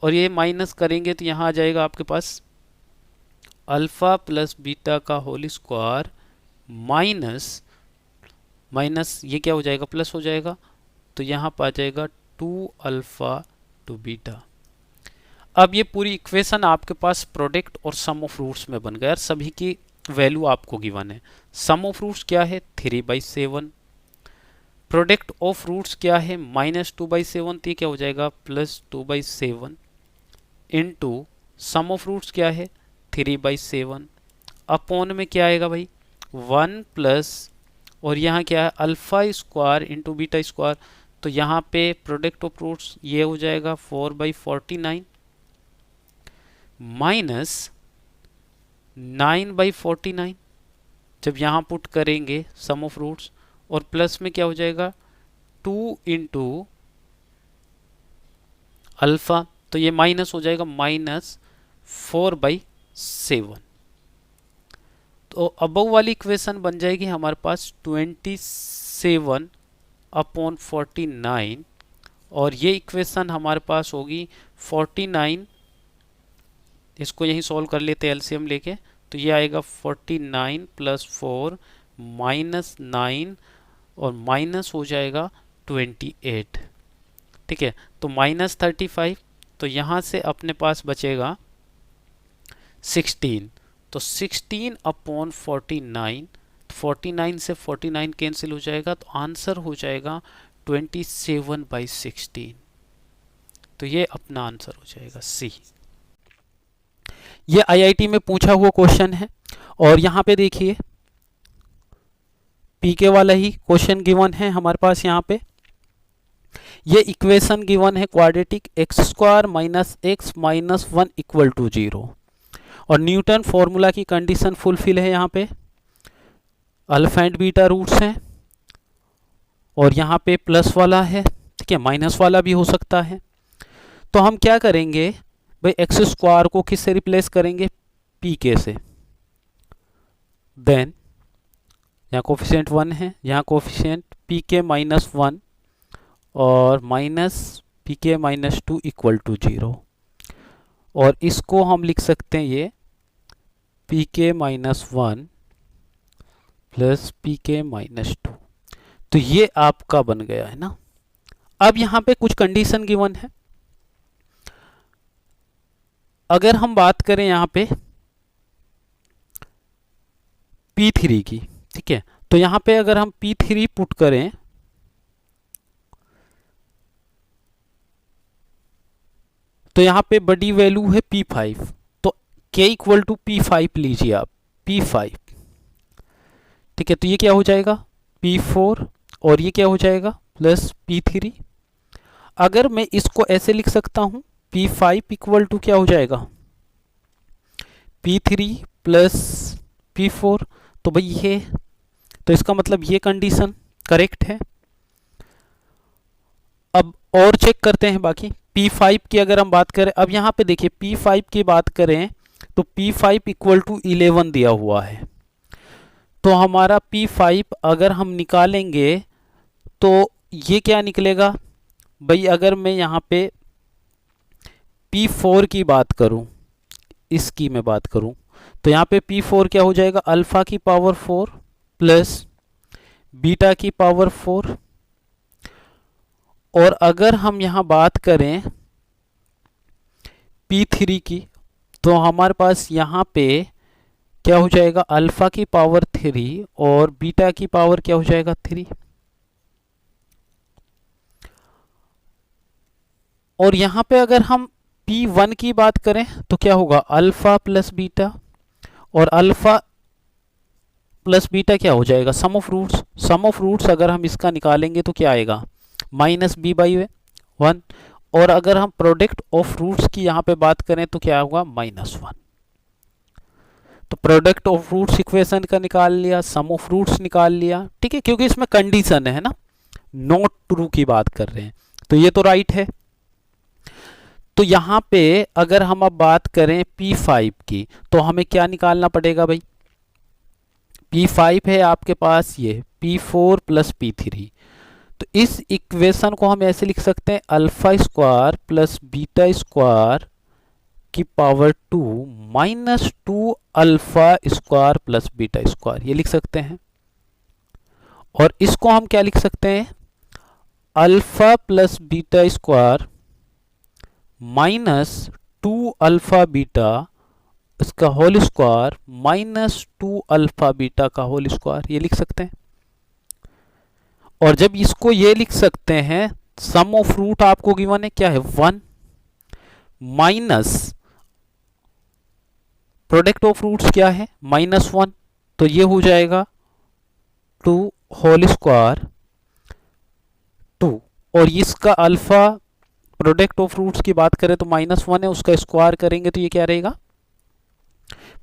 और ये माइनस करेंगे तो यहाँ आ जाएगा आपके पास अल्फा प्लस बीटा का होल स्क्वायर माइनस माइनस ये क्या हो जाएगा, प्लस हो जाएगा। तो यहाँ पर आ जाएगा 2 अल्फा टू बीटा। अब ये पूरी इक्वेशन आपके पास प्रोडक्ट और सम ऑफ रूट्स में बन गया। सभी की वैल्यू आपको गिवन है। सम ऑफ रूट्स क्या है, 3/7। प्रोडक्ट ऑफ रूट्स क्या है, -2/7। तो ये क्या हो जाएगा, +2/7 इंटू सम ऑफ रूट्स क्या है, 3/7। अपॉन में क्या आएगा भाई, 1 प्लस, और यहाँ क्या है alpha square into beta square. तो यहाँ पे प्रोडक्ट ऑफ रूट्स ये हो जाएगा 4/49 माइनस 9/49 जब यहाँ पुट करेंगे सम ऑफ रूट्स, और प्लस में क्या हो जाएगा 2 इंटू अल्फा। तो ये माइनस हो जाएगा -4/7। तो अबव वाली इक्वेशन बन जाएगी हमारे पास 27/49, और ये इक्वेशन हमारे पास होगी 49। इसको यहीं सॉल्व कर लेते हैं एलसीएम लेके। तो ये आएगा 49 + 4 -9, और माइनस हो जाएगा 28। ठीक है, तो -35। तो यहाँ से अपने पास बचेगा 16। तो 16/49, 49 से 49 कैंसिल हो जाएगा, तो आंसर हो जाएगा 27/16। तो ये अपना आंसर हो जाएगा सी। ये आईआईटी में पूछा हुआ क्वेश्चन है, और यहाँ पे देखिए पीके वाला ही क्वेश्चन गिवन है हमारे पास। यहाँ पे ये इक्वेशन गिवन है क्वाड्रेटिक x² - x - 1 = 0, और न्यूटन फॉर्मूला की कंडीशन फुलफिल है। यहाँ पे अल्फा एंड बीटा रूट्स हैं, और यहाँ पे प्लस वाला है, ठीक है, माइनस वाला भी हो सकता है। तो हम क्या करेंगे भाई, x² को किससे रिप्लेस करेंगे, pk से। देन यहाँ कोफिशिएंट 1 है, यहाँ कोफिशिएंट pk - 1 और -pk - 2 = 0, और इसको हम लिख सकते हैं ये pk - 1 + pk - 2। तो ये आपका बन गया है ना। अब यहाँ पे कुछ कंडीशन गिवन है। अगर हम बात करें यहाँ पे P3 की, ठीक है, तो यहाँ पे अगर हम P3 पुट करें तो यहाँ पे बड़ी वैल्यू है P5, तो K = P5 लीजिए आप, P5। ठीक है, तो ये क्या हो जाएगा P4, और ये क्या हो जाएगा प्लस P3। अगर मैं इसको ऐसे लिख सकता हूं, P5 = क्या हो जाएगा P3 प्लस P4। तो भाई ये, तो इसका मतलब ये कंडीशन करेक्ट है। अब और चेक करते हैं बाकी। P5 की अगर हम बात करें, अब यहाँ पे देखिए P5 की बात करें तो P5 = 11 दिया हुआ है। तो हमारा P5 अगर हम निकालेंगे तो ये क्या निकलेगा भाई, अगर मैं यहाँ पे P4 की बात करूं, इसकी मैं बात करूं, तो यहाँ पे P4 क्या हो जाएगा, अल्फा की पावर 4 प्लस बीटा की पावर 4। और अगर हम यहाँ बात करें P3 की, तो हमारे पास यहाँ पे क्या हो जाएगा, अल्फा की पावर 3 और बीटा की पावर क्या हो जाएगा 3। और यहाँ पे अगर हम P1 की बात करें तो क्या होगा, अल्फा प्लस बीटा, और अल्फा प्लस बीटा क्या हो जाएगा, sum of roots. Sum of roots अगर हम इसका निकालेंगे तो क्या आएगा, माइनस बी बाई वन। और अगर हम प्रोडक्ट ऑफ रूट्स की यहाँ पे बात करें तो क्या होगा, माइनस वन। तो प्रोडक्ट ऑफ रूट्स इक्वेशन का निकाल लिया, सम ऑफ रूट्स निकाल लिया, ठीक है, क्योंकि इसमें कंडीशन है ना, नॉट ट्रू की बात कर रहे हैं, तो ये तो राइट है। तो यहां पे अगर हम अब बात करें P5 की, तो हमें क्या निकालना पड़ेगा भाई, P5 है आपके पास ये P4 प्लस P3। तो इस इक्वेशन को हम ऐसे लिख सकते हैं, alpha square plus beta square की power 2 minus 2 alpha square plus beta square, ये लिख सकते हैं। और इसको हम क्या लिख सकते हैं, alpha plus beta square minus 2 alpha beta इसका whole square minus 2 alpha beta का होल स्क्वायर, ये लिख सकते हैं। और जब इसको ये लिख सकते हैं, सम ऑफ रूट आपको गिवन है क्या है, 1 माइनस प्रोडक्ट ऑफ रूट्स क्या है, माइनस 1, तो ये हो जाएगा 2 होल स्क्वायर 2। और इसका अल्फा प्रोडक्ट ऑफ रूट्स की बात करें तो माइनस 1 है, उसका स्क्वायर करेंगे तो ये क्या रहेगा,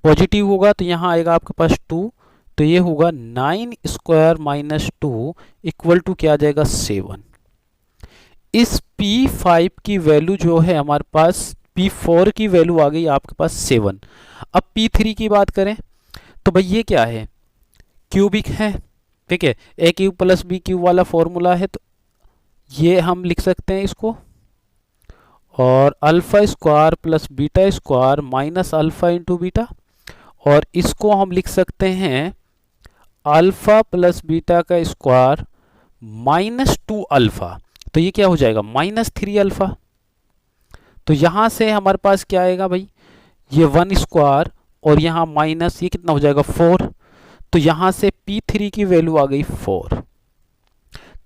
पॉजिटिव होगा, तो यहां आएगा आपके पास 2, तो ये होगा 9 स्क्वायर माइनस 2 इक्वल टू क्या आ जाएगा, 7। इस P5 की वैल्यू जो है हमारे पास, P4 की वैल्यू आ गई आपके पास 7। अब P3 की बात करें तो भाई ये क्या है, क्यूबिक है, ठीक है, ए क्यूब प्लस बी क्यूब वाला फॉर्मूला है, तो ये हम लिख सकते हैं इसको। और alpha square plus beta square minus alpha into beta, और इसको हम लिख सकते हैं अल्फा प्लस बीटा का स्क्वायर माइनस 2 अल्फा, तो ये क्या हो जाएगा, माइनस 3 अल्फा। तो यहां से हमारे पास क्या आएगा भाई, ये 1 स्क्वायर और यहां माइनस, ये कितना हो जाएगा 4। तो यहां से P3 की वैल्यू आ गई 4,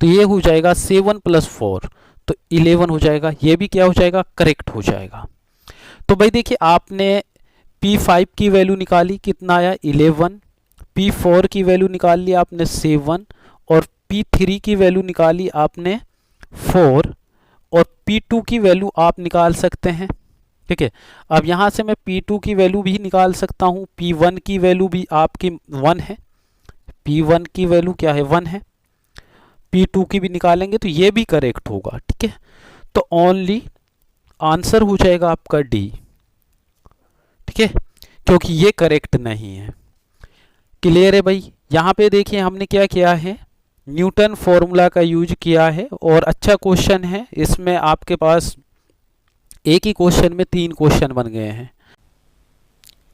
तो ये हो जाएगा 7 प्लस 4, तो 11 हो जाएगा, ये भी क्या हो जाएगा, करेक्ट हो जाएगा। तो भाई देखिए आपने P5 की वैल्यू निकाली, कितना आया 11, P4 की वैल्यू निकाल ली आपने 7, और P3 की वैल्यू निकाली आपने 4, और P2 की वैल्यू आप निकाल सकते हैं, ठीक है। अब यहां से मैं P2 की वैल्यू भी निकाल सकता हूं, P1 की वैल्यू भी आपकी 1 है, P1 की वैल्यू क्या है 1 है, P2 की भी निकालेंगे तो ये भी करेक्ट होगा, ठीक है। तो ओनली आंसर हो जाएगा आपका डी, ठीक है, क्योंकि ये करेक्ट नहीं है। क्लियर है भाई, यहां पे देखिए हमने क्या किया है, न्यूटन फॉर्मूला का यूज किया है, और अच्छा क्वेश्चन है, इसमें आपके पास एक ही क्वेश्चन में 3 क्वेश्चन बन गए हैं।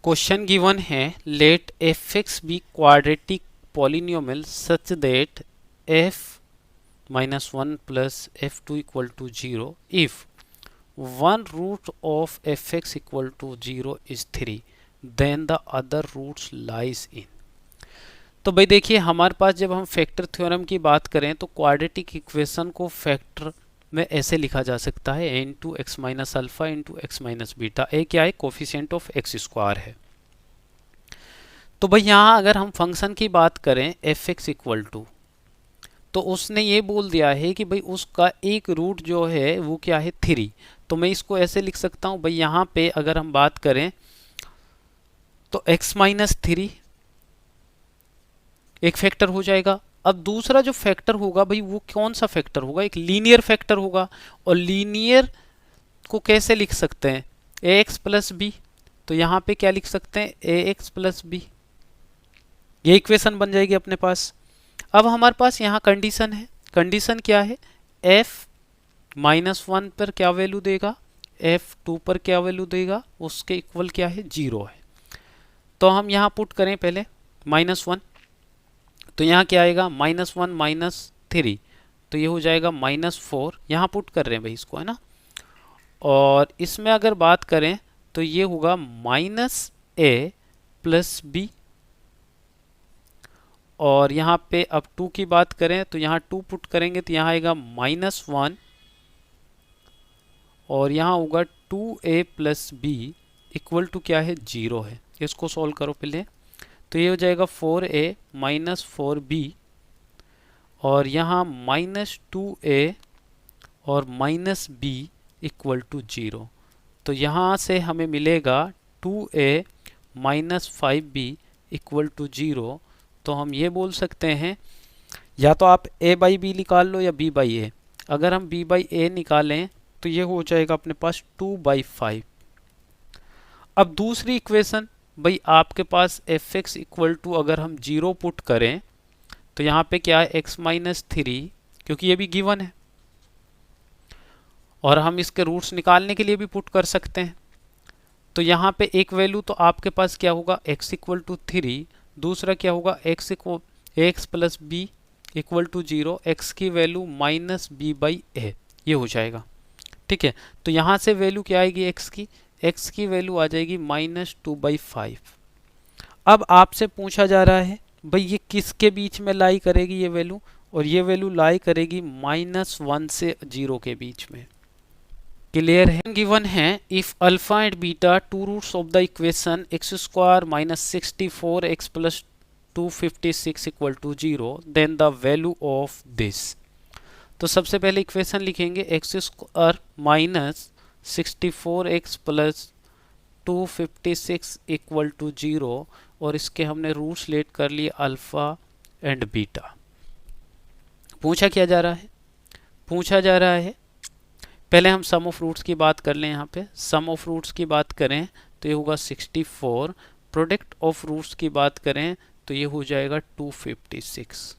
क्वेश्चन गिवन है, let f x be quadratic polynomial such that f minus 1 plus f two equal to 0 if 1 root of F x equal to 0 is 3 then the other roots lies in. तो भाई देखिए हमारे पास जब हम factor theorem की बात करें तो क्वाड्रेटिक इक्वेशन को फैक्टर में ऐसे लिखा जा सकता है, n to x minus alpha into x minus beta, A क्या है, कोफिशिएंट ऑफ एक्स स्क्वायर है। तो भाई यहाँ अगर हम फंक्शन की बात करें एफ एक्स इक्वल टू, तो उसने ये बोल दिया है कि भाई उसका एक रूट जो है वो क्या है 3, तो मैं इसको ऐसे लिख सकता हूँ भाई, यहाँ पे अगर हम बात करें तो x माइनस 3 एक फैक्टर हो जाएगा। अब दूसरा जो फैक्टर होगा भाई वो कौन सा फैक्टर होगा, एक लीनियर फैक्टर होगा, और लीनियर को कैसे लिख सकते हैं, ax प्लस बी, तो यहाँ पे क्या लिख सकते हैं ax प्लस बी, ये इक्वेशन बन जाएगी अपने पास। अब हमारे पास यहाँ कंडीशन है, कंडीशन क्या है, f माइनस 1 पर क्या वैल्यू देगा, f2 पर क्या वैल्यू देगा, उसके इक्वल क्या है 0 है। तो हम यहाँ पुट करें पहले माइनस 1, तो यहाँ क्या आएगा माइनस 1 माइनस 3, तो ये हो जाएगा माइनस 4, यहाँ पुट कर रहे हैं भाई इसको, है ना। और इसमें अगर बात करें तो ये होगा माइनस ए प्लस बी, और यहाँ पे अब 2 की बात करें तो यहाँ 2 पुट करेंगे तो यहाँ आएगा माइनस 1, और यहाँ होगा 2a plus B equal to क्या है 0 है। इसको सॉल्व करो पहले। तो ये हो जाएगा 4a माइनस 4b और यहाँ माइनस 2a और माइनस b इक्वल टू 0। तो यहाँ से हमें मिलेगा 2a minus 5b equal to 0। तो हम ये बोल सकते हैं, या तो आप a बाई बी निकाल लो या b बाई ए। अगर हम b बाई ए निकालें तो ये हो जाएगा अपने पास 2/5। अब दूसरी इक्वेशन, भाई आपके पास fx इक्वल टू अगर हम 0 पुट करें तो यहाँ पे क्या है x माइनस 3, क्योंकि ये भी गिवन है और हम इसके रूट्स निकालने के लिए भी पुट कर सकते हैं। तो यहाँ पे एक वैल्यू तो आपके पास क्या होगा x इक्वल टू 3, दूसरा क्या होगा x plus b equal to 0, x की value minus b by a, ये हो जाएगा। ठीक है, तो यहाँ से वैल्यू क्या आएगी x की वैल्यू आ जाएगी माइनस 2/5। अब आपसे पूछा जा रहा है भाई ये किसके बीच में लाई करेगी ये वैल्यू, और ये वैल्यू लाई करेगी -1 से 0 के बीच में। क्लियर है? गिवन है if alpha and beta two roots of the equation x² minus 64x plus 256 equal to 0 then the value of this. तो सबसे पहले इक्वेशन लिखेंगे x² minus 64x plus 256 equal to 0 और इसके हमने रूट्स लेट कर लिए अल्फा एंड बीटा। पूछा क्या जा रहा है? पूछा जा रहा है पहले हम सम ऑफ रूट्स की बात कर लें। यहाँ पे सम ऑफ रूट्स की बात करें तो ये होगा 64, प्रोडक्ट ऑफ रूट्स की बात करें तो ये हो जाएगा 256।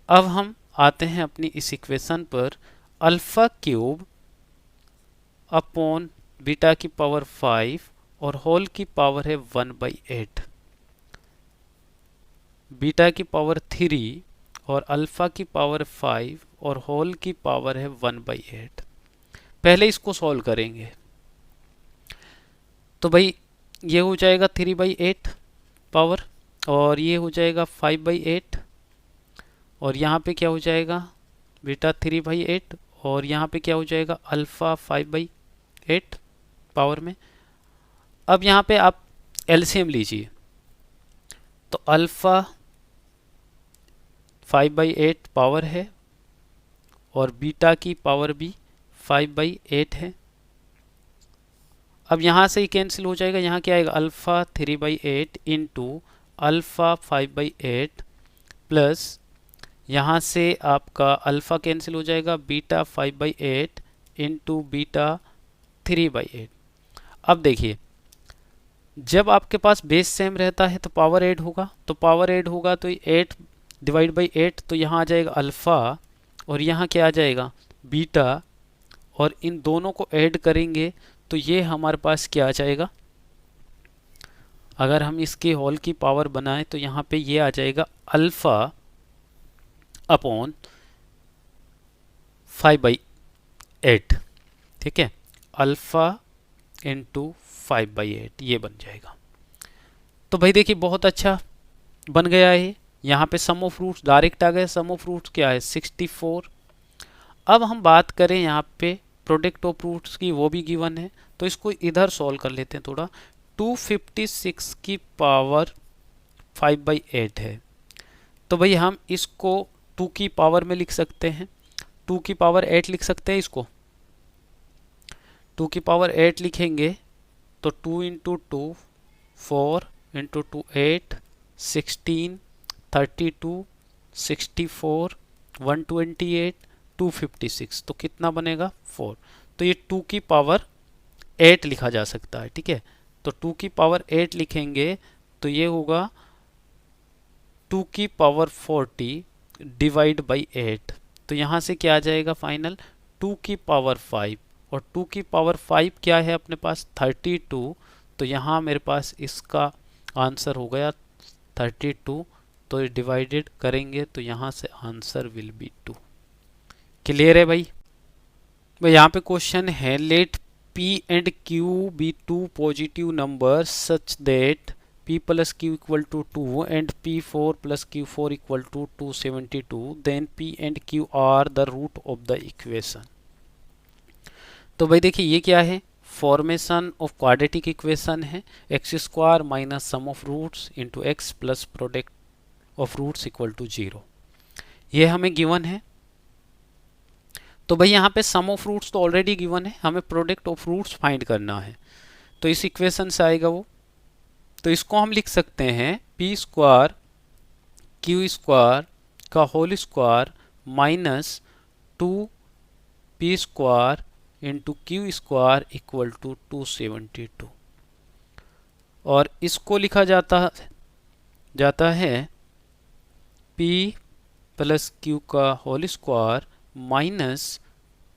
अब हम आते हैं अपनी इस इक्वेशन पर, अल्फा क्यूब अपॉन बीटा की पावर 5 और होल की पावर है 1/8, बीटा की पावर 3 और अल्फा की पावर 5 और होल की पावर है 1/8। पहले इसको सॉल्व करेंगे तो भाई ये हो जाएगा 3/8 पावर और ये हो जाएगा 5/8 और यहाँ पे क्या हो जाएगा बीटा 3/8 और यहाँ पे क्या हो जाएगा अल्फा 5/8 पावर में। अब यहाँ पे आप एलसीएम लीजिए तो अल्फा 5/8 पावर है और बीटा की पावर भी 5/8 है। अब यहाँ से ही कैंसिल हो जाएगा, यहाँ क्या आएगा अल्फा 3/8 इंटू अल्फा 5/8 प्लस यहाँ से आपका अल्फा कैंसिल हो जाएगा बीटा 5/8 इंटू बीटा 3/8। अब देखिए जब आपके पास बेस सेम रहता है तो पावर ऐड होगा, तो पावर ऐड होगा तो 8 डिवाइड बाई 8 तो यहाँ आ जाएगा अल्फ़ा और यहाँ क्या आ जाएगा बीटा और इन दोनों को ऐड करेंगे तो ये हमारे पास क्या आ जाएगा, अगर हम इसके होल की पावर बनाएं तो यहाँ पे ये आ जाएगा अल्फ़ा अपॉन 5/8। ठीक है, अल्फ़ा इंटू 5/8 ये बन जाएगा। तो भाई देखिए बहुत अच्छा बन गया है। यहाँ पे सम ऑफ रूट्स डायरेक्ट आ गए, सम ऑफ रूट्स क्या है 64। अब हम बात करें यहाँ पे प्रोडक्ट ऑफ रूट्स की, वो भी गिवन है तो इसको इधर सॉल्व कर लेते हैं थोड़ा। 256 की पावर 5/8 है तो भाई हम इसको 2 की पावर में लिख सकते हैं, 2 की पावर 8 लिख सकते हैं। इसको 2 की पावर 8 लिखेंगे तो 2 इंटू 2 4 इंटू 2 8 16 32 64 128 256 तो कितना बनेगा 4। तो ये 2 की पावर 8 लिखा जा सकता है। ठीक है, तो 2 की पावर 8 लिखेंगे तो ये होगा 2 की पावर 40 डिवाइड बाई 8 तो यहाँ से क्या आ जाएगा फाइनल 2 की पावर 5 और 2 की पावर 5 क्या है अपने पास 32। तो यहाँ मेरे पास इसका आंसर हो गया 32, तो डिवाइडेड करेंगे तो यहाँ से आंसर विल बी 2। क्लियर है भाई? यहाँ पे क्वेश्चन है let P and Q be 2 positive number such that P plus Q equal to 2 and P4 plus Q4 equal to 272 then P and Q are the root of the equation. तो भाई देखिए ये क्या है formation of quadratic equation है x square minus sum of roots into x plus product of roots equal to 0। ये हमें given है। तो भाई यहाँ पे सम ऑफ रूट्स तो ऑलरेडी गिवन है, हमें प्रोडक्ट ऑफ रूट्स फाइंड करना है। तो इस इक्वेशन से आएगा वो। तो इसको हम लिख सकते हैं पी स्क्वायर क्यू स्क्वायर का whole square minus 2p square into q square equal to 272। और इसको लिखा जाता है p प्लस क्यू का होल स्क्वायर माइनस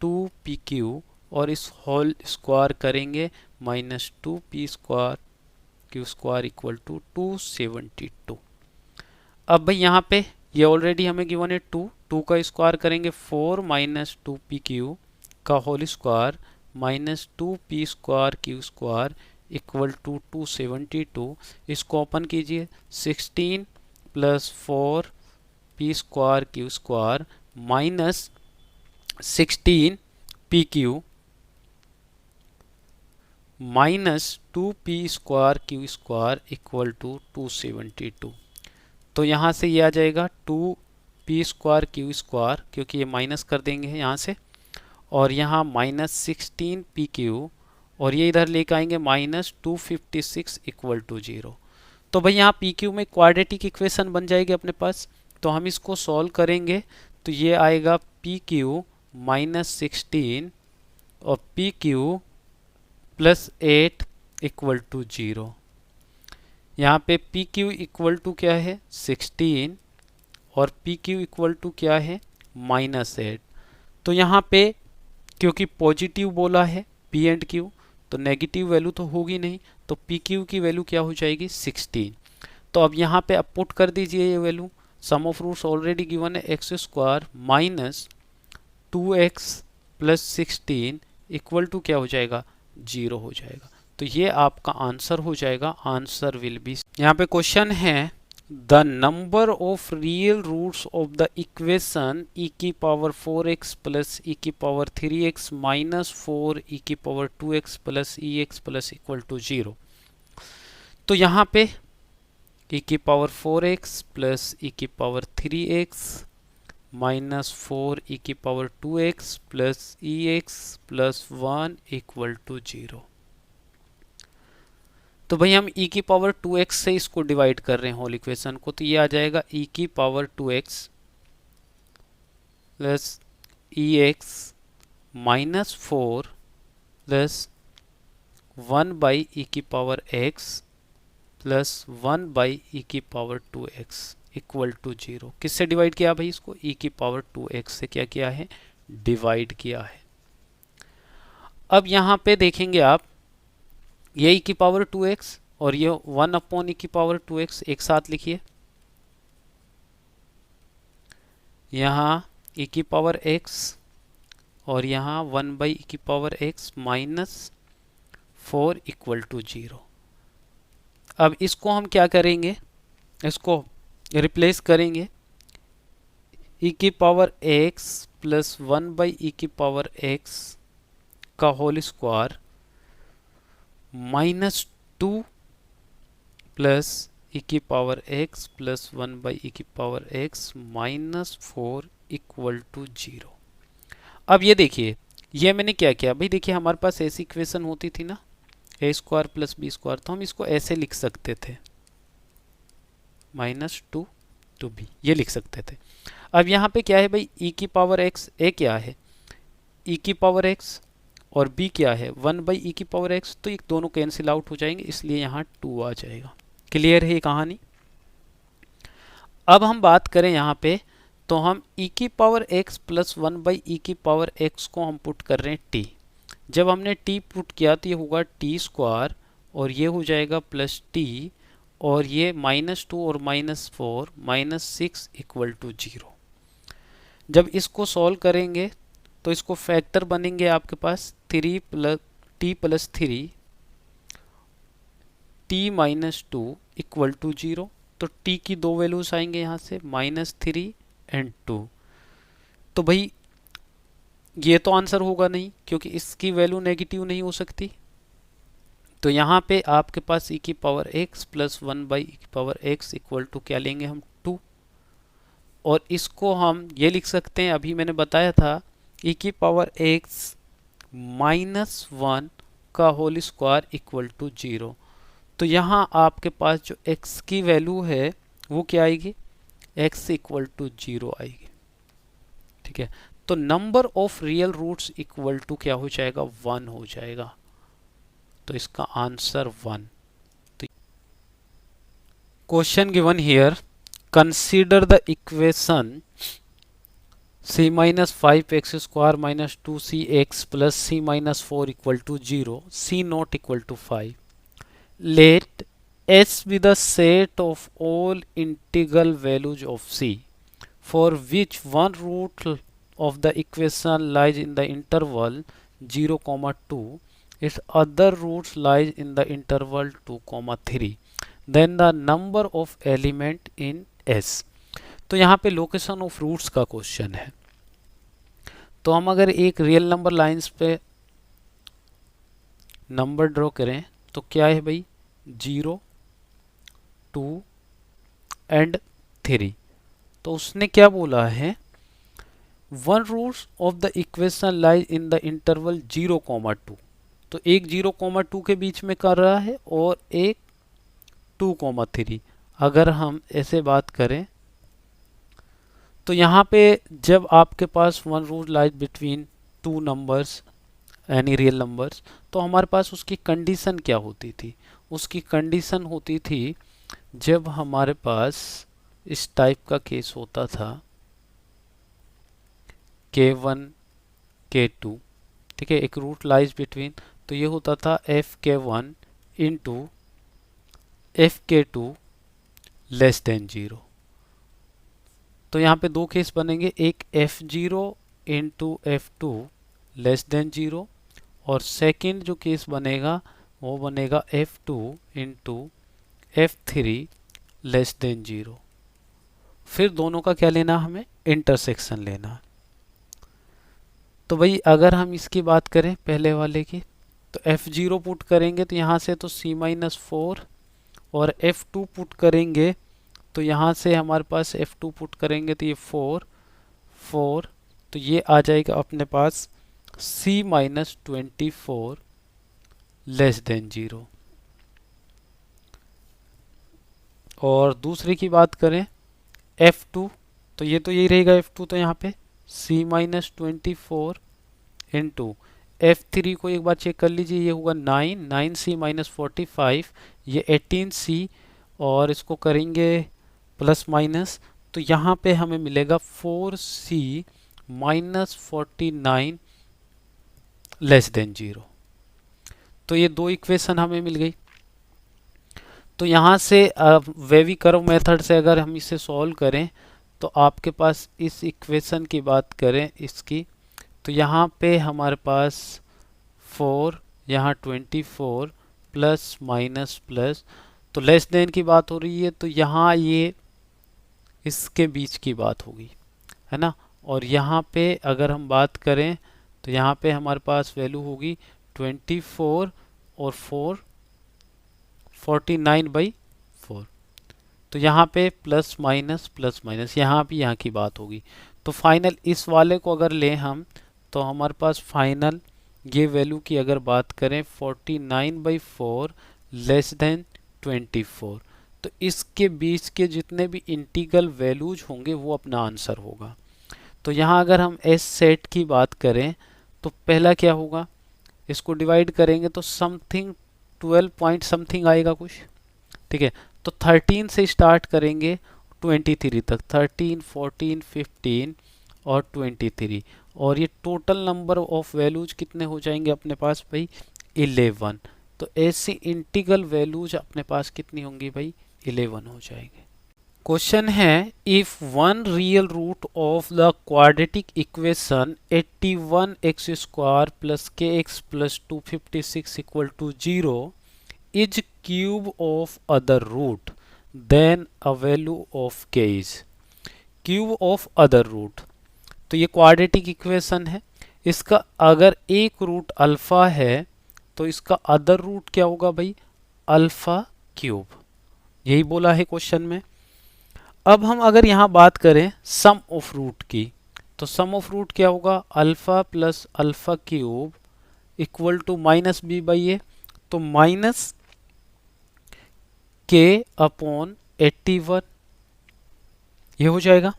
2pq, और इस होल स्क्वायर करेंगे minus 2p square q square equal to 272। अब भाई यहाँ पे ये ऑलरेडी हमें गिवन है 2 का स्क्वायर करेंगे 4 माइनस 2pq का whole square minus 2p square q square equal to 272। इसको ओपन कीजिए, 16 plus 4p square q square minus 16pq minus 2p square q square equal to 272। तो यहाँ से ये आ जाएगा 2p स्क्वायर क्यू स्क्वायर, क्योंकि ये माइनस कर देंगे यहाँ से, और यहाँ माइनस 16pq, और ये इधर लेकर आएंगे माइनस 256 इक्वल टू 0। तो भाई यहाँ pq में क्वाड्रेटिक इक्वेशन बन जाएगी अपने पास। तो हम इसको सॉल्व करेंगे तो ये आएगा pq माइनस 16 और pq प्लस 8 इक्वल टू 0। यहाँ पे pq इक्वल टू क्या है 16 और pq इक्वल टू क्या है माइनस 8। तो यहाँ पे क्योंकि पॉजिटिव बोला है p एंड q, तो नेगेटिव वैल्यू तो होगी नहीं, तो pq की वैल्यू क्या हो जाएगी 16। तो अब यहाँ पे अब पुट कर दीजिए ये value. Sum of roots already given है x square minus 2x plus 16 equal to क्या हो जाएगा 0 हो जाएगा। तो ये आपका आंसर हो जाएगा। आंसर विल बी, यहाँ पे क्वेश्चन है the number of real roots of the equation e की पावर 4x प्लस e की पावर 3x माइनस 4 e की power 2x plus ex plus equal to 0। तो यहाँ पे e की पावर 4x प्लस e की पावर 3x माइनस 4 e की power 2x plus ex plus 1 equal to 0। तो भाई हम e की पावर 2x से इसको डिवाइड कर रहे हैं होल इक्वेशन को, तो ये आ जाएगा e की power 2x plus ex minus 4 plus 1 by e की power x plus 1 by e की पावर 2x इक्वल टू 0। किससे डिवाइड किया भाई इसको, e की पावर 2x से क्या किया है डिवाइड किया है। अब यहाँ पे देखेंगे आप, ये e की पावर 2x और ये 1 अपॉन e की पावर 2x एक साथ लिखिए। यहाँ e की पावर x और यहाँ 1 बाई e की power x minus 4 equal to 0। अब इसको हम क्या करेंगे, इसको रिप्लेस करेंगे। e की power x plus 1 by e की पावर x का whole square minus 2 plus e की power x plus 1 by e की power x minus 4 equal to 0। अब ये देखिए, ये मैंने क्या किया भाई, देखिए हमारे पास ऐसी इक्वेशन होती थी ना ए स्क्वायर प्लस बी स्क्वायर, तो हम इसको ऐसे लिख सकते थे माइनस 2 टू बी, ये लिख सकते थे। अब यहाँ पे क्या है भाई, e की पावर x, ए क्या है e की पावर x और b क्या है 1 बाई e की पावर x, तो ये दोनों कैंसिल आउट हो जाएंगे, इसलिए यहाँ 2 आ जाएगा। क्लियर है ये कहानी। अब हम बात करें यहाँ पे, तो हम e की power x plus 1 by e की पावर x को हम पुट कर रहे हैं t। जब हमने t पुट किया तो ये होगा t स्क्वायर और ये हो जाएगा प्लस t, और ये माइनस 2 और माइनस 4 माइनस 6 इक्वल टू 0। जब इसको सॉल्व करेंगे तो इसको फैक्टर बनेंगे आपके पास 3 plus t plus 3 t minus 2 equal to 0। तो t की दो वैल्यूज आएंगे यहाँ से माइनस 3 एंड 2। तो भाई ये तो आंसर होगा नहीं, क्योंकि इसकी वैल्यू नेगेटिव नहीं हो सकती, तो यहाँ पे आपके पास e की power x plus 1 by e की पावर x इक्वल टू क्या लेंगे हम 2, और इसको हम ये लिख सकते हैं, अभी मैंने बताया था e की पावर x माइनस 1 का होल स्क्वायर इक्वल टू 0। तो यहाँ आपके पास जो x की वैल्यू है वो क्या आएगी, x इक्वल टू 0 आएगी। ठीक है, तो number of real roots equal to क्या हो जाएगा, 1 हो जाएगा। तो इसका आंसर 1। तो question given here, consider the equation c minus 5x square minus 2cx plus c minus 4 equal to 0, c not equal to 5. Let s be the set of all integral values of c for which one root of the equation lies in the interval 0, 2. Its other roots lies in the interval 2, 3. Then the number of element in s. तो यहाँ पे location of roots का question है। तो हम अगर एक real number lines पे नंबर ड्रॉ करें तो क्या है भाई, 0, 2 एंड 3। तो उसने क्या बोला है, one roots of the equation lies in the interval 0, 2। तो एक 0, 2 के बीच में कर रहा है और एक 2, 3। अगर हम ऐसे बात करें तो यहाँ पे जब आपके पास one root lies between two numbers any real numbers, तो हमारे पास उसकी कंडीशन क्या होती थी, उसकी कंडीशन होती थी जब हमारे पास इस टाइप का केस होता था k1 k2, ठीक है, एक रूट लाइज बिटवीन, तो ये होता था fk1 into fk2 less than 0। तो यहाँ पे दो केस बनेंगे, एक f0 into f2 less than 0, और सेकंड जो केस बनेगा वो बनेगा f2 into f3 less than 0। फिर दोनों का क्या लेना, हमें इंटरसेक्शन लेना। तो भाई अगर हम इसकी बात करें पहले वाले की, तो f0 पुट करेंगे तो यहाँ से तो c-4, और f2 पुट करेंगे तो यहाँ से हमारे पास f2 पुट करेंगे तो ये 4, 4, तो ये आ जाएगा अपने पास c-24 लेस देन 0। और दूसरे की बात करें f2, तो ये तो यही रहेगा f2, तो यहाँ पे c-24 इंटू f3 को एक बार चेक कर लीजिए, ये होगा 9, 9c-45, ये 18c, और इसको करेंगे प्लस माइनस, तो यहाँ पे हमें मिलेगा 4c-49 लेस देन 0। तो ये दो इक्वेशन हमें मिल गई। तो यहाँ से वेवी कर्व मेथड से अगर हम इसे सॉल्व करें तो आपके पास इस इक्वेशन की बात करें इसकी, तो यहाँ पे हमारे पास 4, यहाँ 24 प्लस माइनस प्लस, तो लेस देन की बात हो रही है, तो यहाँ ये इसके बीच की बात होगी, है ना। और यहाँ पे अगर हम बात करें तो यहाँ पे हमारे पास वैल्यू होगी 24 और 4, 49/4। तो यहाँ पे प्लस माइनस यहाँ भी यहाँ की बात होगी। तो फाइनल इस वाले को अगर लें हम, तो हमारे पास फाइनल ये वैल्यू की अगर बात करें 49/4 लेस देन 24, तो इसके बीच के जितने भी इंटीग्रल वैल्यूज होंगे वो अपना आंसर होगा। तो यहाँ अगर हम एस सेट की बात करें तो पहला क्या होगा, इसको डिवाइड करेंगे तो समथिंग 12 पॉइंट समथिंग आएगा कुछ, ठीक है। तो 13 से स्टार्ट करेंगे 23 तक, 13, 14, 15 और 23, और ये टोटल नंबर ऑफ वैल्यूज कितने हो जाएंगे अपने पास भाई, 11। तो ऐसी इंटीग्रल वैल्यूज अपने पास कितनी होंगी भाई, 11 हो जाएंगे। क्वेश्चन है, if one real root of the quadratic equation 81x² plus kx plus 256 equal to 0 is cube of other root, then a value of k is cube of other root. तो ये quadratic equation है, इसका अगर एक root alpha है तो इसका other route क्या होगा भाई, अल्फा क्यूब, यही बोला है क्वेश्चन में। अब हम अगर यहाँ बात करें सम ऑफ रूट की, तो सम ऑफ रूट क्या होगा, alpha plus alpha cube equal to minus B by ए, तो माइनस के अपॉन 81 ये हो जाएगा।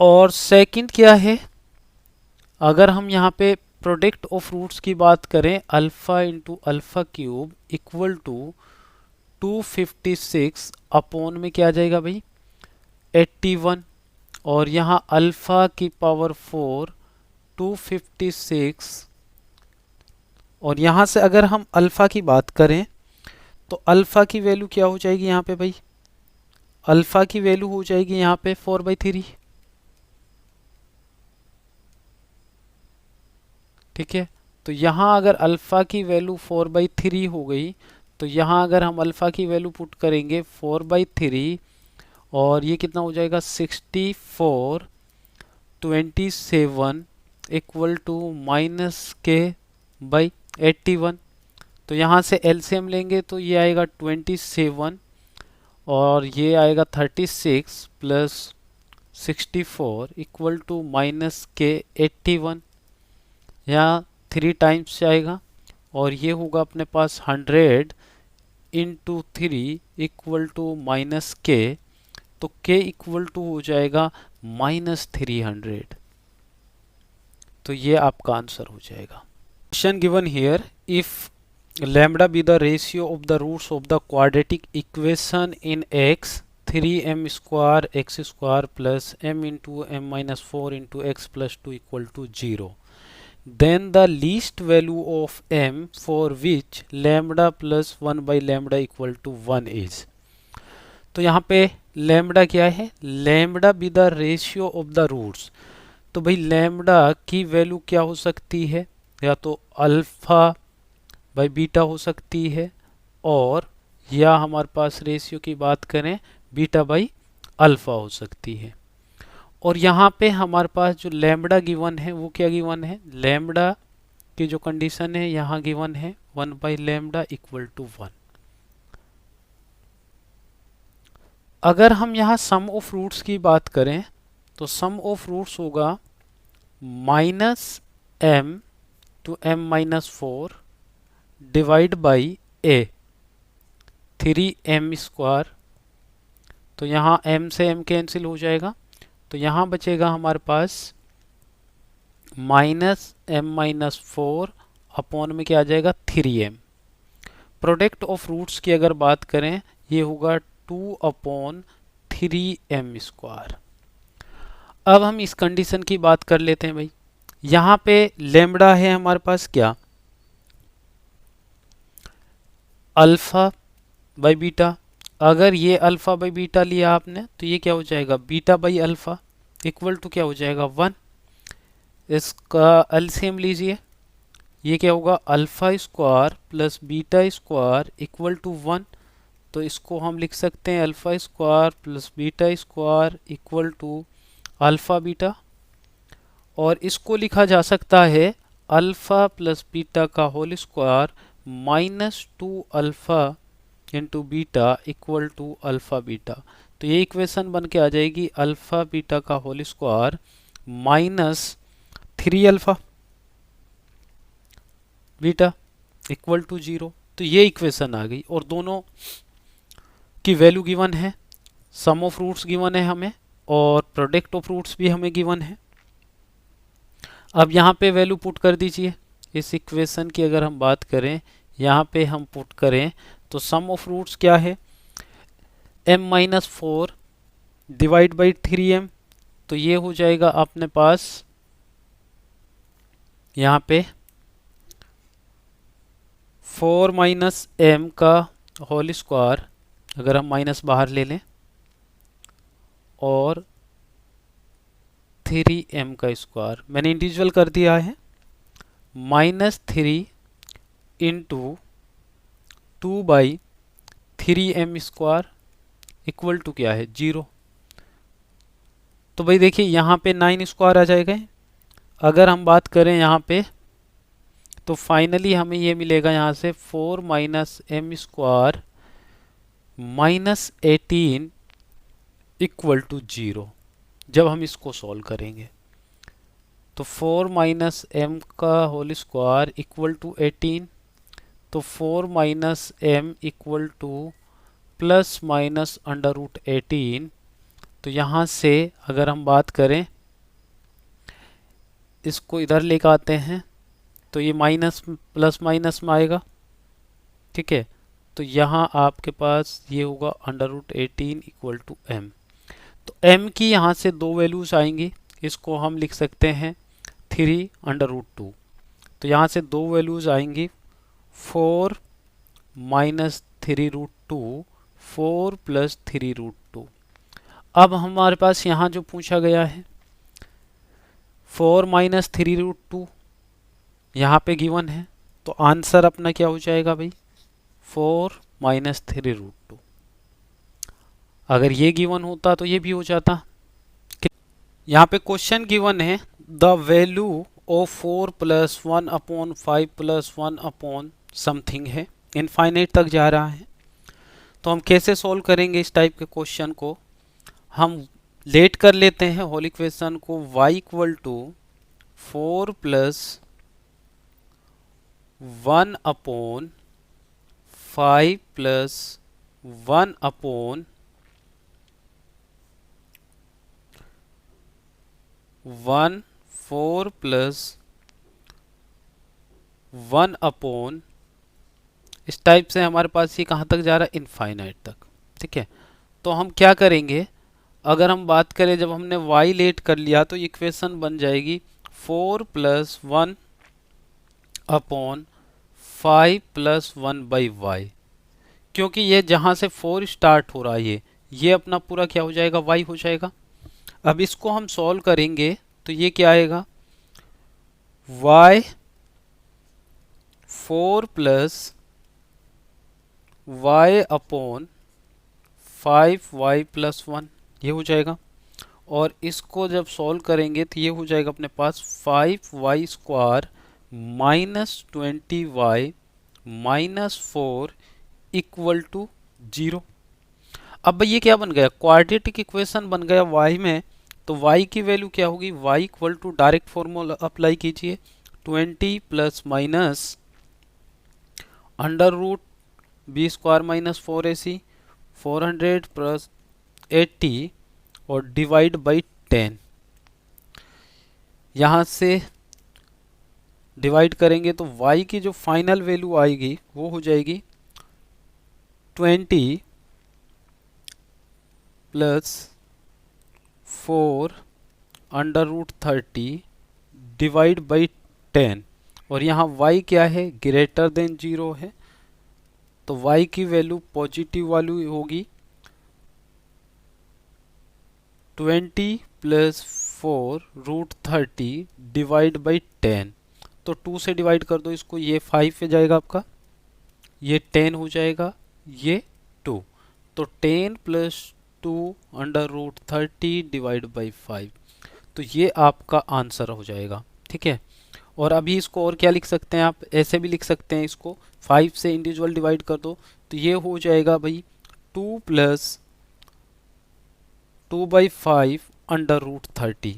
और सेकंड क्या है, अगर हम यहाँ पे प्रोडक्ट ऑफ रूट्स की बात करें, alpha into alpha cube equal to 256 upon में क्या आ जाएगा भाई, 81, और यहाँ अल्फा की पावर 4 256, और यहाँ से अगर हम अल्फा की बात करें तो अल्फा की वैल्यू क्या हो जाएगी यहाँ पे भाई, अल्फा की वैल्यू हो जाएगी यहाँ पे 4/3, ठीक है। तो यहाँ अगर अल्फा की वैल्यू 4/3 हो गई, तो यहाँ अगर हम अल्फा की वैल्यू पुट करेंगे 4/3, और ये कितना हो जाएगा 64 27 इक्वल टू माइनस के बाई 81। तो यहाँ से एलसीएम लेंगे तो ये आएगा 27 और ये आएगा 36 प्लस 64 इक्वल टू माइनस के 81, यहाँ 3 टाइम्स से आएगा, और ये होगा अपने पास 100 इंटू 3 इक्वल टू माइनस के, तो k इक्वल टू हो जाएगा -300। तो ये आपका आंसर हो जाएगा। Question given here, if lambda be the ratio of the roots of the quadratic equation in x, 3m square x square plus m into m minus 4 into x plus 2 equal to 0, then the least value of m for which lambda plus 1 by lambda equal to 1 is। तो यहाँ पे lambda क्या है, lambda be the ratio of the roots, तो भाई lambda की value क्या हो सकती है, या तो अल्फा बाई बीटा हो सकती है, और या हमारे पास रेशियो की बात करें बीटा बाई अल्फा हो सकती है। और यहाँ पे हमारे पास जो लैम्बडा गिवन है वो क्या गिवन है, लैम्बडा की जो कंडीशन है यहाँ गिवन है 1/λ इक्वल टू 1। अगर हम यहाँ सम ऑफ रूट्स की बात करें तो सम ऑफ रूट्स होगा -m to m-4 divide by a 3m square, तो यहाँ m से m कैंसिल हो जाएगा, तो यहाँ बचेगा हमारे पास -m-4 अपॉन में क्या आ जाएगा 3m। प्रोडक्ट ऑफ रूट्स की अगर बात करें ये होगा 2/3m स्क्वायर। अब हम इस कंडीशन की बात कर लेते हैं भाई, यहाँ पे लैम्बडा है हमारे पास क्या, अल्फा बाई बीटा, अगर ये अल्फा बाई बीटा लिया आपने तो ये क्या हो जाएगा beta by alpha equal to क्या हो जाएगा 1। इसका एलसीएम लीजिए, ये क्या होगा alpha square plus beta square equal to 1, तो इसको हम लिख सकते हैं alpha square plus beta square equal to alpha beta, और इसको लिखा जा सकता है अल्फा प्लस बीटा का whole square -2 alpha into beta equal to alpha beta. तो ये इक्वेशन बन के आ जाएगी अल्फा बीटा का whole square -3 alpha beta equal to 0। तो ये इक्वेशन आ गई, और दोनों की वैल्यू गिवन है, सम ऑफ रूट्स गिवन है हमें और प्रोडक्ट ऑफ रूट्स भी हमें गिवन है। अब यहाँ पे वैल्यू पुट कर दीजिए, इस इक्वेशन की अगर हम बात करें यहाँ पे हम पुट करें तो सम ऑफ रूट्स क्या है m-4 डिवाइड बाई 3m, तो ये हो जाएगा अपने पास यहाँ पे 4 - m का होल स्क्वायर, अगर हम माइनस बाहर ले लें, और 3m का स्क्वायर, मैंने इंडिविजुअल कर दिया है, -3 into 2/3m square equal to क्या है 0। तो भाई देखिए यहाँ पे 9 स्क्वायर आ जाएगा। अगर हम बात करें यहाँ पे तो फाइनली हमें ये मिलेगा यहाँ से 4 minus M square minus 18 equal to 0 जब हम इसको सॉल्व करेंगे। तो 4 माइनस एम का होल स्क्वायर इक्वल टू 18, तो 4 minus M equal to plus minus under root 18। तो यहाँ से अगर हम बात करें, इसको इधर लेकर आते हैं तो ये माइनस प्लस माइनस में आएगा, ठीक है। तो यहाँ आपके पास ये होगा under root 18 equal to M. तो m की यहाँ से दो वैल्यूज आएंगी, इसको हम लिख सकते हैं 3 अंडर रूट 2। तो यहाँ से दो वैल्यूज आएंगी 4 माइनस 3 रूट 2, 4 प्लस 3 रूट 2। अब हमारे पास यहाँ जो पूछा गया है 4 माइनस 3 रूट 2 यहाँ पे गिवन है, तो आंसर अपना क्या हो जाएगा भाई 4 माइनस 3 रूट 2। अगर ये गिवन होता तो ये भी हो जाता। यहाँ पे क्वेश्चन गिवन है the value of 4 plus 1 upon 5 plus 1 upon something है, इनफाइनाइट तक जा रहा है। तो हम कैसे सॉल्व करेंगे इस टाइप के क्वेश्चन को, हम लेट कर लेते हैं होल इक्वेशन को y equal to 4 plus 1 upon 5 plus 1 upon 1, 4 plus 1 upon, इस टाइप से हमारे पास ये कहाँ तक जा रहा है इनफाइनाइट तक, ठीक है। तो हम क्या करेंगे, अगर हम बात करें जब हमने y लेट कर लिया तो इक्वेशन बन जाएगी 4 plus 1 upon 5 plus 1 by y, क्योंकि ये जहाँ से 4 स्टार्ट हो रहा है ये अपना पूरा क्या हो जाएगा y हो जाएगा। अब इसको हम सॉल्व करेंगे तो ये क्या आएगा y 4 plus y upon 5y plus 1 ये हो जाएगा। और इसको जब सॉल्व करेंगे तो ये हो जाएगा अपने पास 5y square minus 20y minus 4 equal to 0। अब ये क्या बन गया, क्वाड्रेटिक इक्वेशन बन गया y में। तो y की वैल्यू क्या होगी, y equal to direct formula apply कीजिए 20 plus minus under root B square minus 4ac 400 plus 80 और डिवाइड बाई 10। यहाँ से डिवाइड करेंगे तो y की जो फाइनल वैल्यू आएगी वो हो जाएगी 20 plus 4 under root 30 divide by 10। और यहाँ y क्या है, ग्रेटर देन 0 है, तो y की वैल्यू पॉजिटिव वाली होगी 20 प्लस 4 रूट 30 डिवाइड बाई 10। तो 2 से डिवाइड कर दो इसको, ये 5 पे जाएगा आपका, ये 10 हो जाएगा, ये 2। तो 10 plus 2 under root 30 divide by 5, तो ये आपका आंसर हो जाएगा, ठीक है। और अभी इसको और क्या लिख सकते हैं आप, ऐसे भी लिख सकते हैं इसको, 5 से इंडिविजुअल डिवाइड कर दो तो ये हो जाएगा भाई 2 प्लस 2 बाई 5 अंडर रूट 30।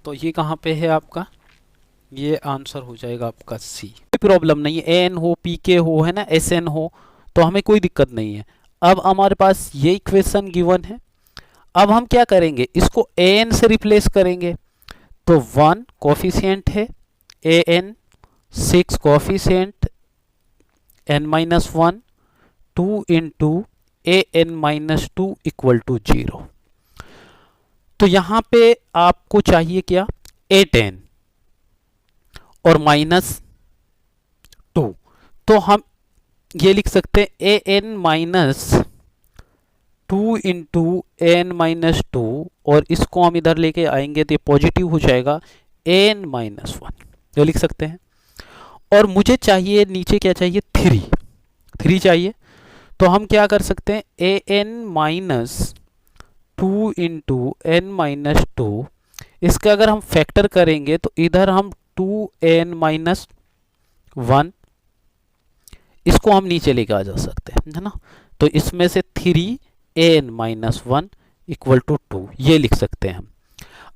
तो ये कहाँ पे है आपका, ये आंसर हो जाएगा आपका सी। कोई प्रॉब्लम नहीं है, एन हो पी के हो है ना, एस एन हो, तो हमें कोई दिक्कत नहीं है। अब हमारे पास ये इक्वेशन गिवन है, अब हम क्या करेंगे, इसको एन से रिप्लेस करेंगे। तो 1 कोफिशिएंट है A N, 6 coefficient N minus 1, 2 into A N minus 2 equal to 0। तो यहाँ पे आपको चाहिए क्या, A10 और माइनस 2। तो हम ये लिख सकते हैं A N minus 2 into N minus 2, और इसको हम इधर लेके आएंगे तो ये पॉजिटिव हो जाएगा एन माइनस 1, ये लिख सकते हैं। और मुझे चाहिए नीचे क्या चाहिए, 3 चाहिए। तो हम क्या कर सकते हैं, A N minus 2 into N minus 2, इसका अगर हम फैक्टर करेंगे तो इधर हम 2n माइनस 1, इसको हम नीचे लेके आ जा सकते हैं, है ना। तो इसमें से 3an माइनस 1 इक्वल टू 2 ये लिख सकते हैं हम।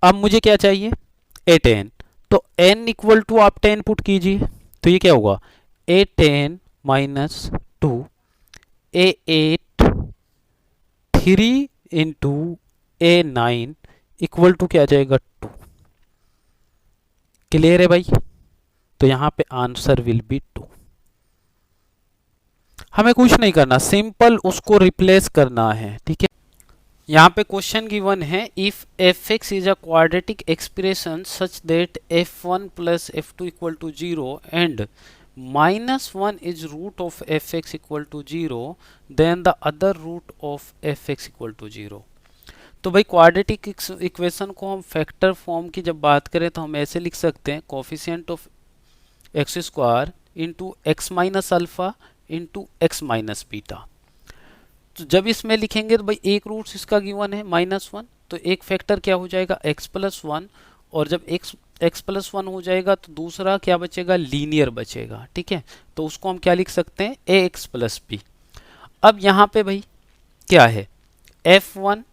अब मुझे क्या चाहिए, 8n। तो n इक्वल टू आप 10 पुट कीजिए, तो ये क्या होगा, 8n minus 2 a8 3 into a9 equal to क्या आ जाएगा 2। क्लियर है भाई। तो यहां पे आंसर विल बी 2। हमें कुछ नहीं करना, सिंपल उसको रिप्लेस करना है, ठीक है। यहाँ पे क्वेश्चन गिवन है, if F X is a quadratic expression such that f1 plus f2 equal to 0 and -1 is root of F x equal to 0, then the other root of F x equal to 0। तो भाई quadratic equation को हम factor form की जब बात करें तो हम ऐसे लिख सकते हैं, coefficient of x square into x minus alpha into x minus beta. तो जब इसमें लिखेंगे तो भाई एक रूट्स इसका गिवन है -1, तो एक फैक्टर क्या हो जाएगा x प्लस 1, और जब x प्लस 1 हो जाएगा तो दूसरा क्या बचेगा, लीनियर बचेगा, ठीक है। तो उसको हम क्या लिख सकते हैं, ax प्लस b। अब यहाँ पे भाई क्या है, f1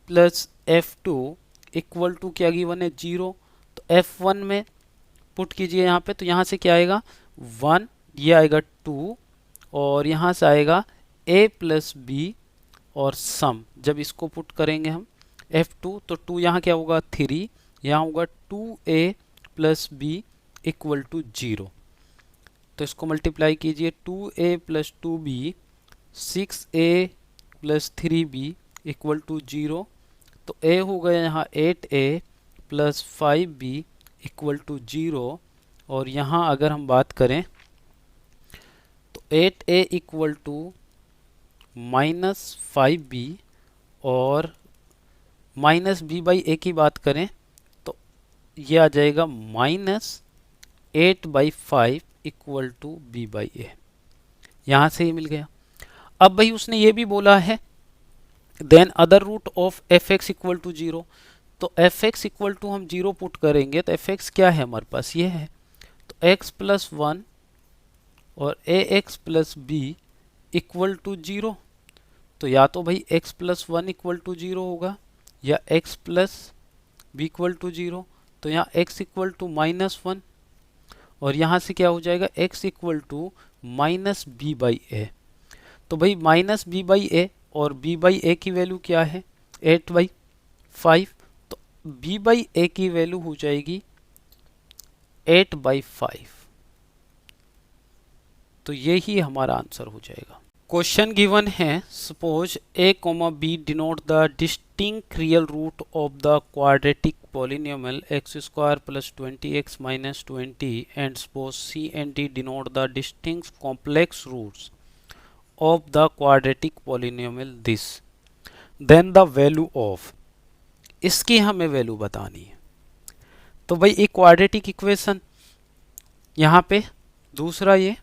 plus f2 equal to क्या गिवन है 0। तो f1 में पुट कीजिए यहाँ पे, तो यहाँ से क्या आएगा 1, ये आएगा 2, और यहाँ से आएगा a प्लस बी और सम। जब इसको पुट करेंगे हम f2 तो 2 यहाँ क्या होगा 3, यहाँ होगा 2a plus B equal to 0। तो इसको मल्टीप्लाई कीजिए, 2a plus 2b 6a plus 3b equal to 0। तो a हो गया यहाँ 8a plus 5b equal to 0, और यहाँ अगर हम बात करें तो 8a इक्वल टू -5b और माइनस बी बाई ए की बात करें तो ये आ जाएगा -8/5 इक्वल टू बी बाई ए। यहाँ से ही मिल गया। अब भाई उसने ये भी बोला है then other root of F x equal to 0। तो एफ एक्स इक्वल टू हम 0 पुट करेंगे तो एफ एक्स क्या है हमारे पास, ये है। तो x प्लस 1 और a x plus B equal to 0। तो या तो भाई x प्लस 1 इक्वल टू 0 होगा या x plus B equal to 0। तो यहाँ x इक्वल टू -1, और यहाँ से क्या हो जाएगा x equal to -b by ए। तो भाई -b बाई ए और b बाई ए की वैल्यू क्या है 8/5। तो b बाई ए की वैल्यू हो जाएगी 8/5। तो यही हमारा आंसर हो जाएगा। क्वेश्चन गिवन है, suppose a, b denote the distinct real root of the quadratic polynomial x square plus 20x minus 20, and suppose c and d denote the distinct complex roots of the quadratic polynomial this, then the value of, इसकी हमें value बतानी है। तो भाई एक quadratic equation यहाँ पे, दूसरा ये,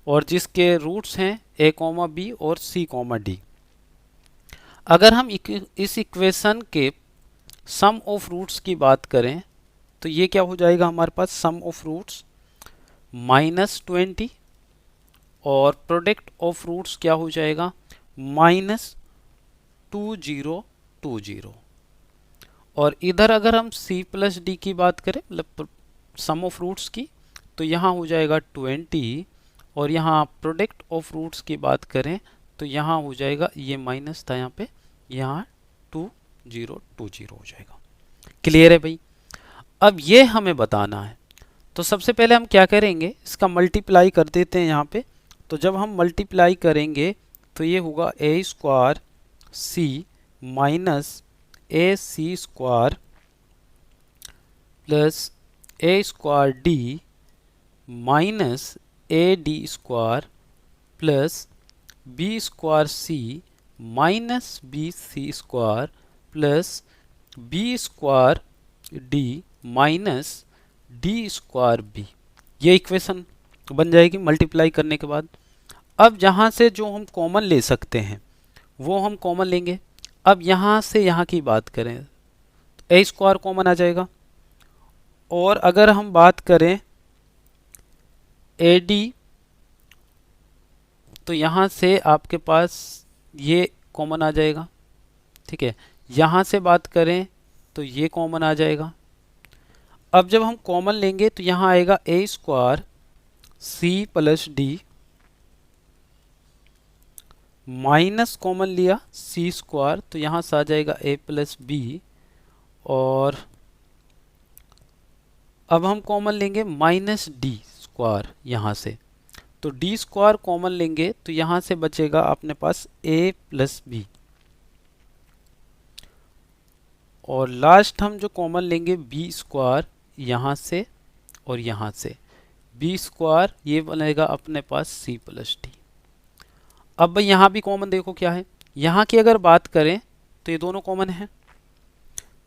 और जिसके रूट्स हैं a, b और c, d। अगर हम इस इक्वेशन के सम ऑफ रूट्स की बात करें तो ये क्या हो जाएगा हमारे पास, सम ऑफ रूट्स -20, और प्रोडक्ट ऑफ रूट्स क्या हो जाएगा -2020। और इधर अगर हम c प्लस डी की बात करें, मतलब सम ऑफ रूट्स की, तो यहाँ हो जाएगा 20, और यहाँ प्रोडक्ट ऑफ रूट्स की बात करें तो यहाँ हो जाएगा, ये माइनस था यहाँ पे, यहाँ 2020 हो जाएगा। क्लियर है भाई। अब ये हमें बताना है, तो सबसे पहले हम क्या करेंगे, इसका मल्टीप्लाई कर देते हैं यहाँ पे। तो जब हम मल्टीप्लाई करेंगे तो ये होगा a square c minus A C square plus A square D minus A D square plus B square C minus B C square plus B square D minus D square B. ये equation बन जाएगी multiply करने के बाद। अब जहाँ से जो हम कॉमन ले सकते हैं वो हम कॉमन लेंगे। अब यहाँ से यहाँ की बात करें तो ए स्क्वायर कॉमन आ जाएगा, और अगर हम बात करें ए डी तो यहाँ से आपके पास ये कॉमन आ जाएगा, ठीक है। यहाँ से बात करें तो ये कॉमन आ जाएगा। अब जब हम कॉमन लेंगे तो यहाँ आएगा a square c plus d, minus common लिया सी स्क्वायर, तो यहाँ से आ जाएगा ए प्लस बी, और अब हम कॉमन लेंगे माइनस डी स्क्वायर यहाँ से, तो डी स्क्वायर कॉमन लेंगे तो यहाँ से बचेगा अपने पास ए प्लस बी, और लास्ट हम जो कॉमन लेंगे बी स्क्वायर यहाँ से और यहाँ से, बी स्क्वायर ये बनेगा अपने पास सी प्लस डी। अब भाई यहाँ भी कॉमन देखो क्या है, यहाँ की अगर बात करें तो ये दोनों कॉमन है,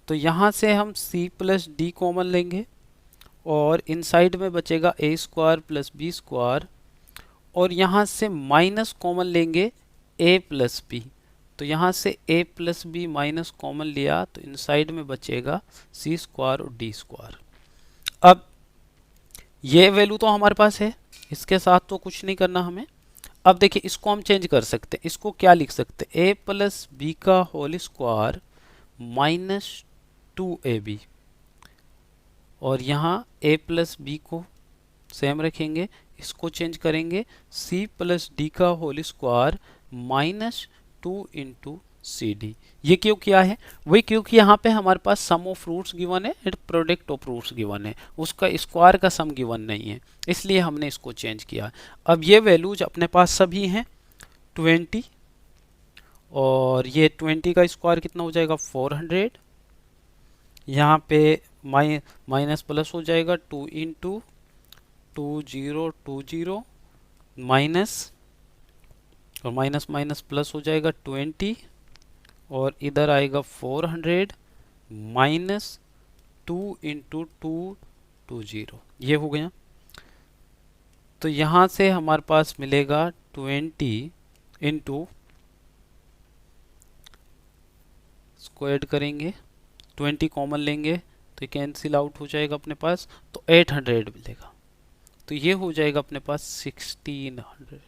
तो यहाँ से हम सी प्लस डी कॉमन लेंगे और इनसाइड में बचेगा ए स्क्वायर प्लस बी स्क्वायर, और यहाँ से माइनस कॉमन लेंगे ए प्लस बी, तो यहाँ से a plus B minus common लिया तो इनसाइड में बचेगा सी स्क्वायर और डी स्क्वायर। अब ये वैल्यू तो हमारे पास है, इसके साथ तो कुछ नहीं करना हमें। अब देखिए इसको हम चेंज कर सकते हैं, इसको क्या लिख सकते हैं, a प्लस बी का होल स्क्वायर माइनस 2ab, और यहाँ a प्लस बी को सेम रखेंगे, इसको चेंज करेंगे c प्लस डी का whole square minus 2 into C D. ये क्यों किया है, वही क्योंकि यहाँ पे हमारे पास सम ऑफ रूट्स गिवन है and product of roots given है, उसका स्क्वायर का सम गिवन नहीं है, इसलिए हमने इसको चेंज किया। अब ये वैल्यूज अपने पास सभी हैं 20, और ये 20 का स्क्वायर कितना हो जाएगा 400, यहाँ पे माइनस प्लस हो जाएगा 2 इंटू 2020 माइनस, और माइनस माइनस प्लस हो जाएगा 20, और इधर आएगा 400 माइनस 2 इंटू 220, ये हो गया। तो यहाँ से हमारे पास मिलेगा 20 इंटू, स्क्वायर करेंगे 20 कॉमन लेंगे तो ये कैंसिल आउट हो जाएगा अपने पास, तो 800 मिलेगा, तो ये हो जाएगा अपने पास 16,000।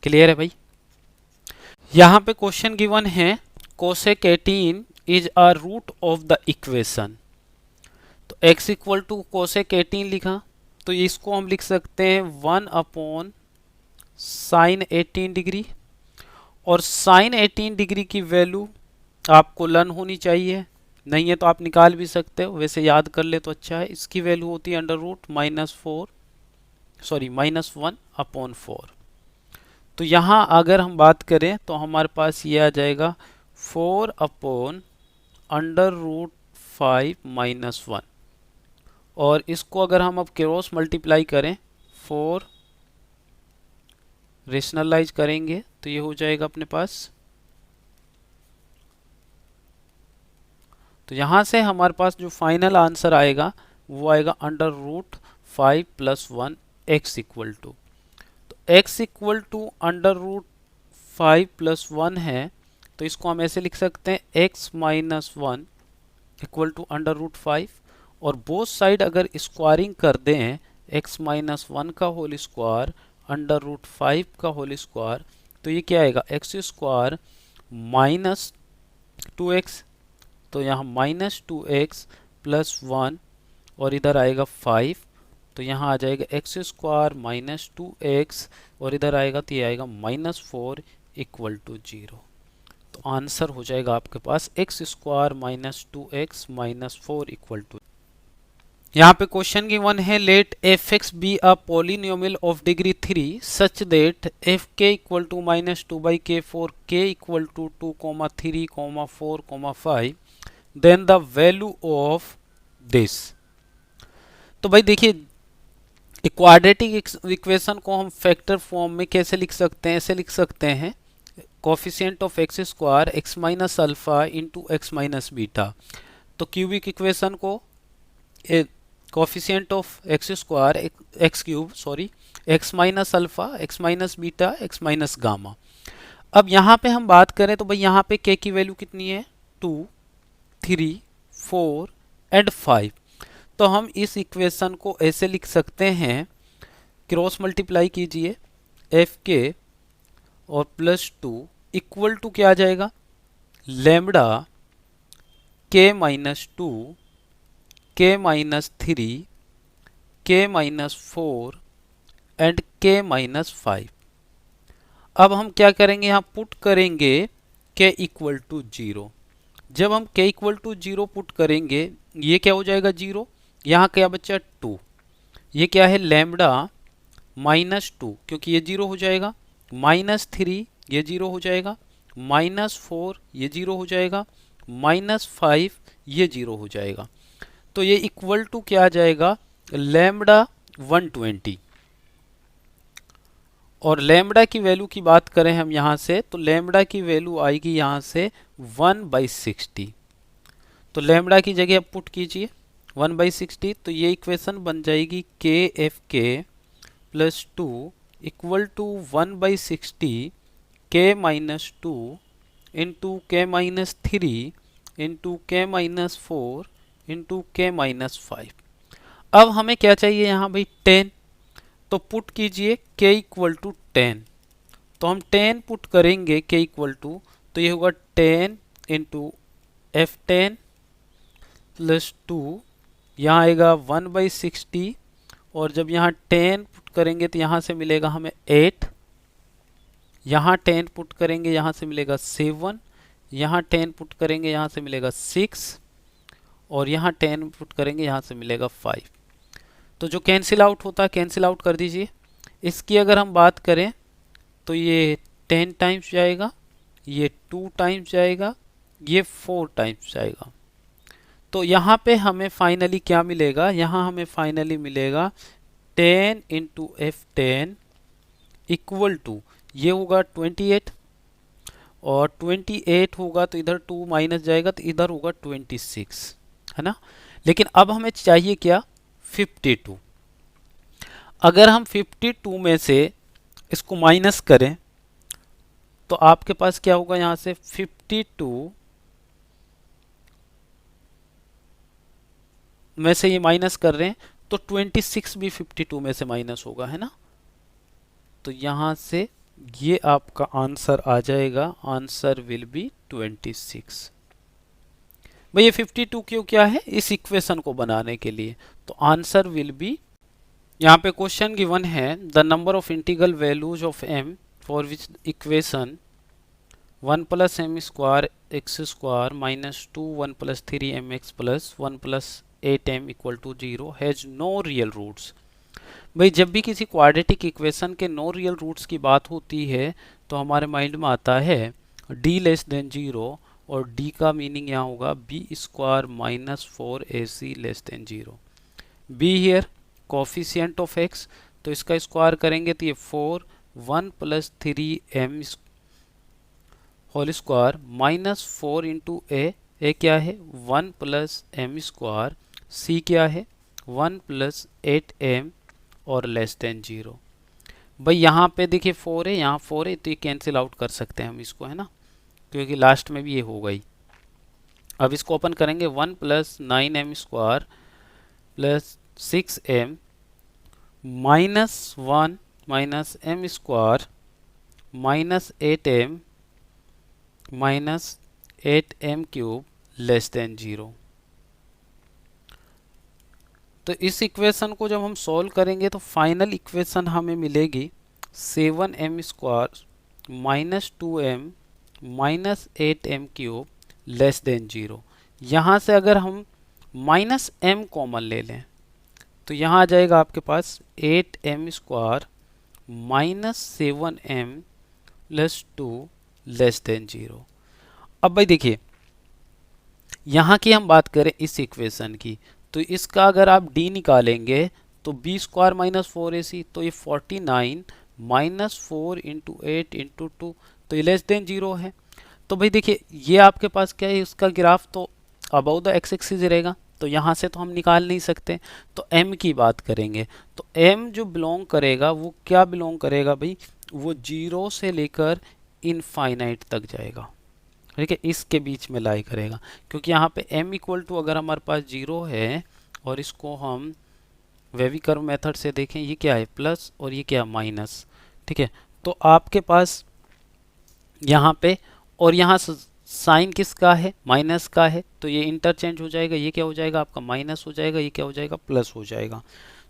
क्लियर है भाई। यहाँ पे क्वेश्चन गिवन है cosec 18 is a root of the equation, तो x इक्वल टू कोसेक 18 लिखा, तो इसको हम लिख सकते हैं 1 अपॉन साइन 18 डिग्री, और साइन 18 डिग्री की वैल्यू आपको लर्न होनी चाहिए, नहीं है तो आप निकाल भी सकते हो, वैसे याद कर ले तो अच्छा है। इसकी वैल्यू होती है अंडर रूट -1 अपॉन 4। तो यहाँ अगर हम बात करें तो हमारे पास ये आ जाएगा 4 अपॉन अंडर रूट 5 -1, और इसको अगर हम अब क्रॉस मल्टीप्लाई करें 4 रेशनलाइज करेंगे तो ये हो जाएगा अपने पास, तो यहाँ से हमारे पास जो फाइनल आंसर आएगा वो आएगा under root 5 + 1 x equal to, तो x equal to under root 5 + 1 है, तो इसको हम ऐसे लिख सकते हैं x - 1 equal to under root 5, और बोथ साइड अगर स्क्वायरिंग कर दें x - 1 का होल स्क्वायर अंडर रूट 5 का होल स्क्वायर, तो ये क्या आएगा x स्क्वायर माइनस 2x, तो यहाँ -2x + 1, और इधर आएगा 5, तो यहाँ आ जाएगा x स्क्वायर -2x, और इधर आएगा तो ये आएगा -4 इक्वल टू 0। तो आंसर हो जाएगा आपके पास x square -2x -4 equal to. यहाँ पे क्वेश्चन गिवन है let fx be a polynomial of degree 3 such that fk equal to -2/k for k equal to 2, 3, 4, 5 then the value of this. तो भाई देखिए क्वाड्रेटिक इक्वेशन को हम factor form में कैसे लिख सकते हैं, ऐसे लिख सकते हैं coefficient of x square x minus alpha into x minus beta. तो क्यूबिक इक्वेशन को coefficient of x square x minus alpha x minus beta x minus gamma. अब यहाँ पे हम बात करें तो भाई यहाँ पे k की वैल्यू कितनी है 2, 3, 4 एंड 5। तो हम इस इक्वेशन को ऐसे लिख सकते हैं क्रॉस मल्टीप्लाई कीजिए एफ के और +2 इक्वल टू क्या आ जाएगा, lambda k-2 k-3 k-4 and k-5। अब हम क्या करेंगे, यहाँ पुट करेंगे k इक्वल टू 0। जब हम k इक्वल टू 0 पुट करेंगे ये क्या हो जाएगा 0, यहाँ क्या बच्चा 2, ये क्या है लैम्बडा -2 क्योंकि ये 0 हो जाएगा, -3 ये 0 हो जाएगा, -4 ये 0 हो जाएगा, -5 ये 0 हो जाएगा। तो ये इक्वल टू क्या आ जाएगा, लैम्बडा 120। और लैम्बडा की वैल्यू की बात करें हम यहाँ से तो लैम्बडा की वैल्यू आएगी यहाँ से 1/60। तो लैम्बडा की जगह आप पुट कीजिए 1/60, तो ये इक्वेशन बन जाएगी KFK +2 equal to 1/60 k-2 into k-3 into k-4 into k-5। अब हमें क्या चाहिए यहाँ भाई 10, तो पुट कीजिए k इक्वल टू 10। तो हम 10 पुट करेंगे k इक्वल टू, तो ये होगा 10 इंटू F10 +2, यहाँ आएगा 1/60 और जब यहाँ 10 पुट करेंगे तो यहाँ से मिलेगा हमें 8, यहाँ 10 पुट करेंगे यहाँ से मिलेगा 7, यहाँ 10 पुट करेंगे यहाँ से मिलेगा 6 और यहाँ 10 पुट करेंगे यहाँ से मिलेगा 5। तो जो कैंसिल आउट होता है कैंसिल आउट कर दीजिए। इसकी अगर हम बात करें तो ये 10 टाइम्स जाएगा, ये 2 टाइम्स जाएगा, ये 4 टाइम्स जाएगा। तो यहाँ पे हमें फाइनली क्या मिलेगा, यहाँ हमें फाइनली मिलेगा 10 इंटू F10 इक्वल टू ये होगा 28 और 28 होगा तो इधर 2 माइनस जाएगा तो इधर होगा 26, है ना। लेकिन अब हमें चाहिए क्या 52। अगर हम 52 में से इसको माइनस करें तो आपके पास क्या होगा, यहाँ से 52 में से ये माइनस कर रहे हैं तो 26 भी 52 में से माइनस होगा, है ना। तो यहाँ से ये आपका आंसर आ जाएगा, आंसर विल बी 26। भाई ये 52 क्यों क्या है, इस इक्वेशन को बनाने के लिए। तो आंसर विल बी, यहाँ पे क्वेश्चन गिवन है the number of integral values of m for which equation 1 + m² x² -2 1 + 3mx + 1 + 8m = 0 has no real roots. भाई जब भी किसी क्वाड्रेटिक इक्वेशन के नो रियल रूट्स की बात होती है तो हमारे माइंड में आता है d लेस देन 0 और d का मीनिंग यहाँ होगा b² - 4ac less than 0। b here coefficient of x, तो इसका स्क्वायर करेंगे तो ये 4 1 + 3m होल स्क्वायर -4 इंटू ए क्या है 1 + m², c क्या है 1 + 8m और लेस देन 0। भाई यहाँ पे देखिए 4 है, यहाँ 4 है, तो ये कैंसिल आउट कर सकते हैं हम इसको, है ना, क्योंकि लास्ट में भी ये हो गई। अब इसको ओपन करेंगे 1 + 9m² + 6m -1 - m² -8m -8m³ less than 0। तो इस इक्वेशन को जब हम सॉल्व करेंगे तो फाइनल इक्वेशन हमें मिलेगी 7m² -2m -8m³ less than 0। यहाँ से अगर हम -m कॉमन ले लें तो यहाँ आ जाएगा आपके पास 8m² -7m + 2 लेस देन 0। अब भाई देखिए यहाँ की हम बात करें इस इक्वेशन की, तो इसका अगर आप d निकालेंगे तो b² - 4ac, तो ये 49 -4 इंटू 8 इंटू 2, तो ये लेस देन 0 है। तो भाई देखिए ये आपके पास क्या है, इसका ग्राफ तो अबव द x एक्सिस रहेगा, तो यहाँ से तो हम निकाल नहीं सकते। तो m की बात करेंगे तो m जो बिलोंग करेगा वो क्या बिलोंग करेगा भाई, वो 0 से लेकर इनफाइनाइट तक जाएगा, ठीक है, इसके बीच में लाई करेगा। क्योंकि यहाँ पे m इक्वल टू अगर हमारे पास 0 है और इसको हम वेवी कर्व मेथड से देखें, ये क्या है प्लस और ये क्या माइनस, ठीक है। तो आपके पास यहाँ पे और यहाँ साइन किसका है, माइनस का है, तो ये इंटरचेंज हो जाएगा, ये क्या हो जाएगा आपका माइनस हो जाएगा, ये क्या हो जाएगा प्लस हो जाएगा।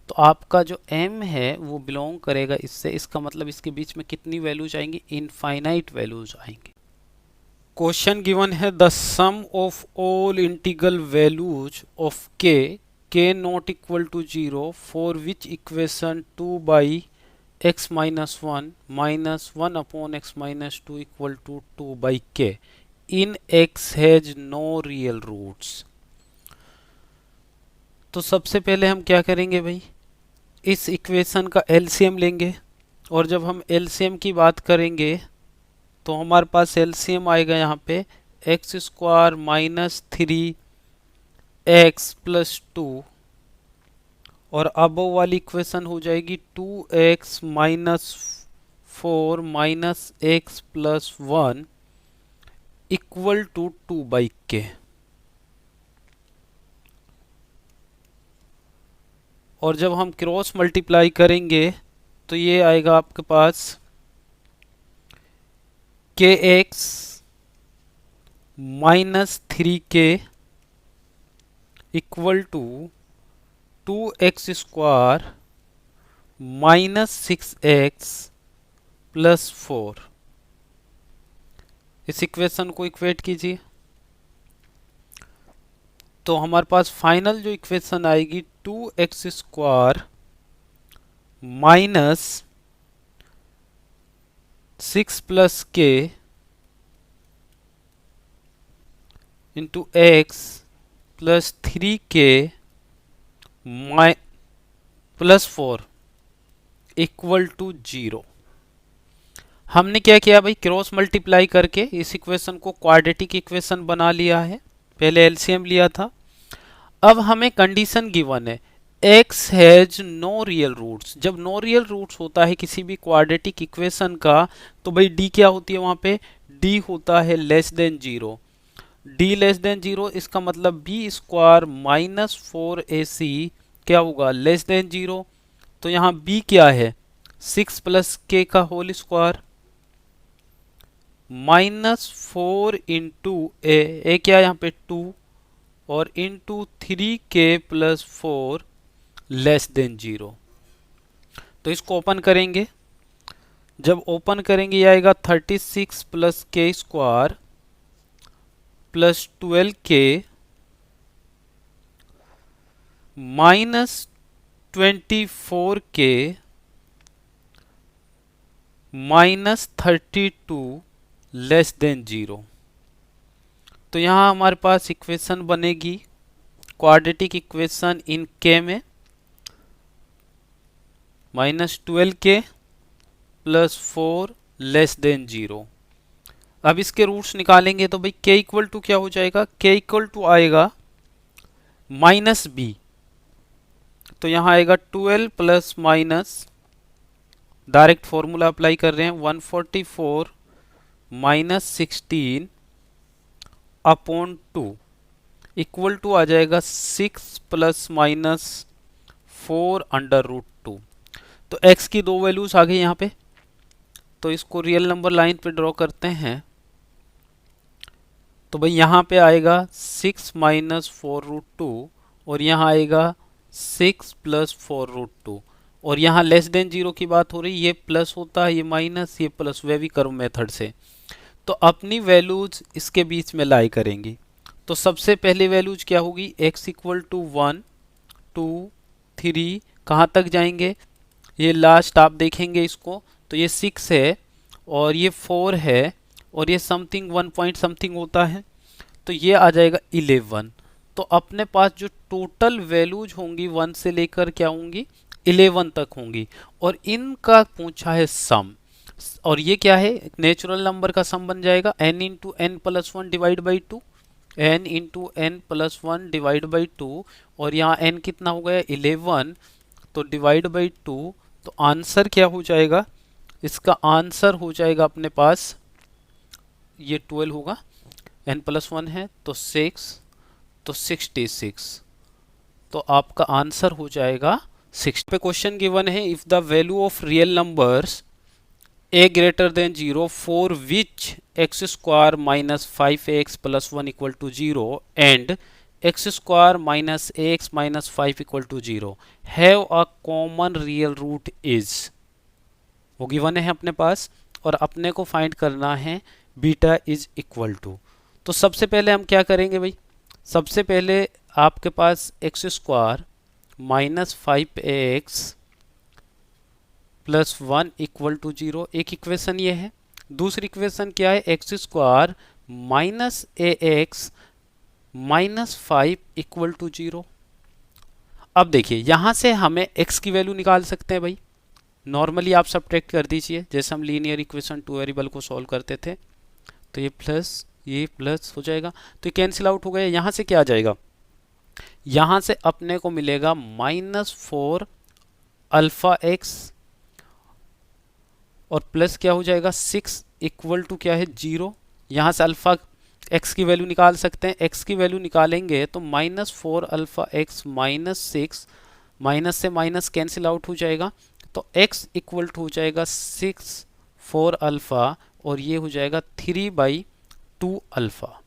तो आपका जो m है वो बिलोंग करेगा इससे, इसका मतलब इसके बीच में कितनी वैल्यूज आएंगी, इनफाइनाइट वैल्यूज आएंगी। क्वेश्चन गिवन है the sum of all integral values of k not equal to 0 for which equation 2 by x minus one upon x minus two equal to 2 by k in x has no real roots. तो सबसे पहले हम क्या करेंगे भाई, इस equation का LCM लेंगे, और जब हम एलसीएम की बात करेंगे तो हमारे पास एलसीएम आएगा यहाँ पे x square minus 3x plus 2, और अबव वाली इक्वेशन हो जाएगी 2x minus 4 minus X plus 1 equal to 2 by K. और जब हम क्रॉस मल्टीप्लाई करेंगे तो ये आएगा आपके पास K X minus 3k equal to 2x square minus 6x plus 4। इस इक्वेशन को इक्वेट कीजिए, तो हमारे पास फाइनल जो इक्वेशन आएगी 2x square minus 6 plus k into x plus 3k plus 4 equal to 0। हमने क्या किया भाई, क्रॉस मल्टीप्लाई करके इस इक्वेशन को क्वाड्रेटिक इक्वेशन बना लिया है, पहले एलसीएम लिया था। अब हमें कंडीशन गिवन है x has no real roots. जब नो रियल रूट्स होता है किसी भी क्वाड्रेटिक इक्वेशन का, तो भाई d क्या होती है वहां पे, d होता है less than 0। d less than 0 इसका मतलब b स्क्वायर माइनस 4ac क्या होगा, लेस देन 0। तो यहाँ b क्या है, 6 प्लस k का होल स्क्वायर माइनस 4 इंटू ए क्या है यहाँ पे 2 और into 3k plus 4 less than 0। तो इसको ओपन करेंगे, जब ओपन करेंगे ये आएगा 36 plus k square plus 12k minus 24k minus 32 less than 0। तो यहाँ हमारे पास इक्वेशन बनेगी क्वाड्रेटिक इक्वेशन इन k में minus 12k plus 4 less than 0। अब इसके रूट्स निकालेंगे तो भाई k इक्वल टू क्या हो जाएगा, k इक्वल टू आएगा माइनस b, तो यहाँ आएगा 12 plus minus, direct formula apply कर रहे हैं 144 माइनस 16 अपॉन 2 इक्वल टू आ जाएगा 6 प्लस माइनस 4 अंडर रूट 2। तो x की दो वैल्यूज आ गई यहाँ पे, तो इसको रियल नंबर लाइन पे ड्रॉ करते हैं। तो भाई यहाँ पे आएगा 6 माइनस 4 रूट 2 और यहाँ आएगा 6 प्लस 4 रूट 2, और यहाँ लेस देन 0 की बात हो रही, ये प्लस होता है, ये माइनस, ये प्लस, वेवी कर्व मेथड से। तो अपनी वैल्यूज इसके बीच में लाई करेंगी। तो सबसे पहली वैल्यूज क्या होगी, x इक्वल टू 1 2 3 कहाँ तक जाएंगे, ये लास्ट आप देखेंगे इसको, तो ये 6 है और ये 4 है और ये समथिंग 1 पॉइंट समथिंग होता है, तो ये आ जाएगा 11। तो अपने पास जो टोटल वैल्यूज होंगी 1 से लेकर क्या होंगी 11 तक होंगी, और इनका पूछा है सम, और ये क्या है नेचुरल नंबर का सम बन जाएगा n into N plus 1 divide by 2, n into N plus 1 divide by 2, और यहाँ n कितना हो गया 11, तो डिवाइड बाई 2, तो आंसर क्या हो जाएगा, इसका आंसर हो जाएगा अपने पास ये 12 होगा, n प्लस 1 है तो 6, तो 66। तो आपका आंसर हो जाएगा 6 पे क्वेश्चन गिवन है, if the value of real numbers a greater than 0 for which x square minus 5x plus 1 equal to 0 and x square minus ax minus 5 equal to 0 have a common real root is, वो given है अपने पास और अपने को find करना है beta is equal to. तो सबसे पहले हम क्या करेंगे भाई, सबसे पहले आपके पास x square minus 5x plus 1 equal to 0, एक इक्वेशन ये है। दूसरी इक्वेशन क्या है, x square minus a x minus 5 equal to 0। अब देखिए यहाँ से हमें x की वैल्यू निकाल सकते हैं भाई, नॉर्मली आप सब्ट्रैक्ट कर दीजिए जैसे हम लीनियर इक्वेशन टू वेरिएबल को सॉल्व करते थे। तो ये प्लस हो जाएगा, तो ये कैंसिल आउट हो गया। यहाँ से क्या आ जाएगा, यहाँ से अपने को मिलेगा -4 अल्फा एक्स और प्लस क्या हो जाएगा 6 इक्वल टू क्या है 0। यहाँ से अल्फा एक्स की वैल्यू निकाल सकते हैं, एक्स की वैल्यू निकालेंगे तो -4 अल्फा एक्स माइनस 6, माइनस से माइनस कैंसिल आउट हो जाएगा, तो x इक्वल टू हो जाएगा 6 4 अल्फा और ये हो जाएगा 3/2 अल्फा।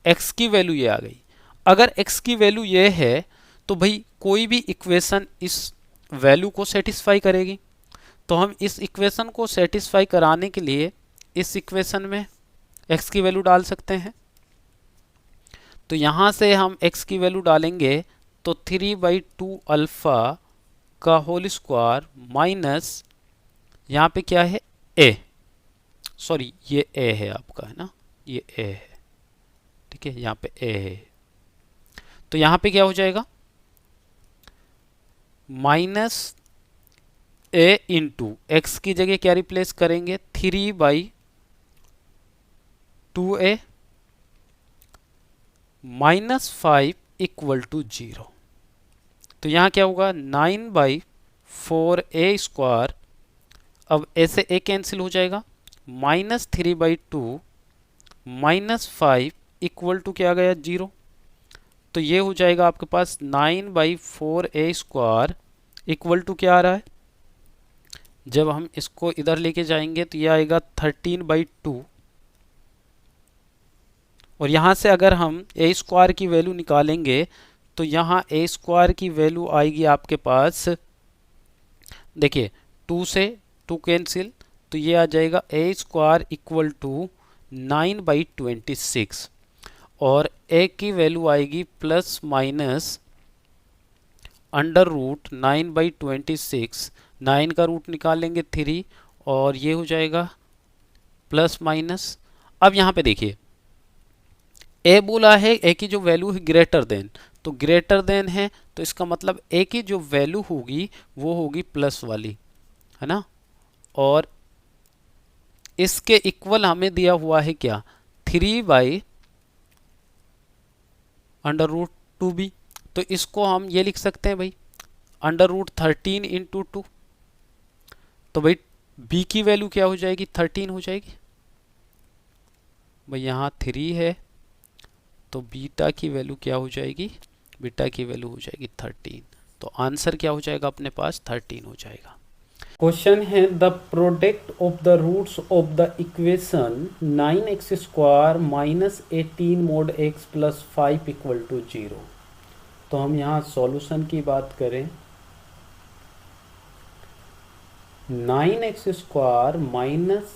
x की वैल्यू ये आ गई। अगर x की वैल्यू ये है तो भाई कोई भी इक्वेशन इस वैल्यू को सेटिस्फाई करेगी, तो हम इस इक्वेशन को सेटिस्फाई कराने के लिए इस इक्वेशन में x की वैल्यू डाल सकते हैं। तो यहाँ से हम x की वैल्यू डालेंगे तो 3/2 अल्फा का होल स्क्वायर माइनस यहाँ पे क्या है a, सॉरी ये a है आपका, है ना, ये a है, ठीक है, यहाँ पे a है। तो यहाँ पे क्या हो जाएगा माइनस a इंटू एक्स की जगह क्या रिप्लेस करेंगे 3/2a -5 इक्वल टू 0। तो यहाँ क्या होगा 9/4a स्क्वायर, अब ऐसे a कैंसिल हो जाएगा, -3/2 -5 इक्वल टू क्या आ गया 0। तो ये हो जाएगा आपके पास 9/4a स्क्वायर इक्वल टू क्या आ रहा है, जब हम इसको इधर लेके जाएंगे तो ये आएगा 13/2 और यहाँ से अगर हम a स्क्वायर की वैल्यू निकालेंगे तो यहाँ a स्क्वायर की वैल्यू आएगी आपके पास, देखिए 2 से 2 कैंसिल, तो ये आ जाएगा a स्क्वायर इक्वल टू 9/26 और a की वैल्यू आएगी प्लस माइनस अंडर रूट 9/26, 9 का रूट निकालेंगे 3 और ये हो जाएगा प्लस माइनस। अब यहाँ पे देखिए a बोला है a की जो वैल्यू है ग्रेटर देन, तो ग्रेटर देन है तो इसका मतलब a की जो वैल्यू होगी वो होगी प्लस वाली, है ना, और इसके इक्वल हमें दिया हुआ है क्या 3/√2b, तो इसको हम ये लिख सकते हैं भाई √13 इंटू 2। तो भाई b की वैल्यू क्या हो जाएगी 13 हो जाएगी भाई, यहाँ 3 है तो बीटा की वैल्यू क्या हो जाएगी, बीटा की वैल्यू हो जाएगी 13। तो आंसर क्या हो जाएगा अपने पास 13 हो जाएगा। क्वेश्चन है the product of the roots of the equation 9x square minus 18 mod x plus 5 equal to 0। तो हम यहाँ सॉल्यूशन की बात करें, 9x square minus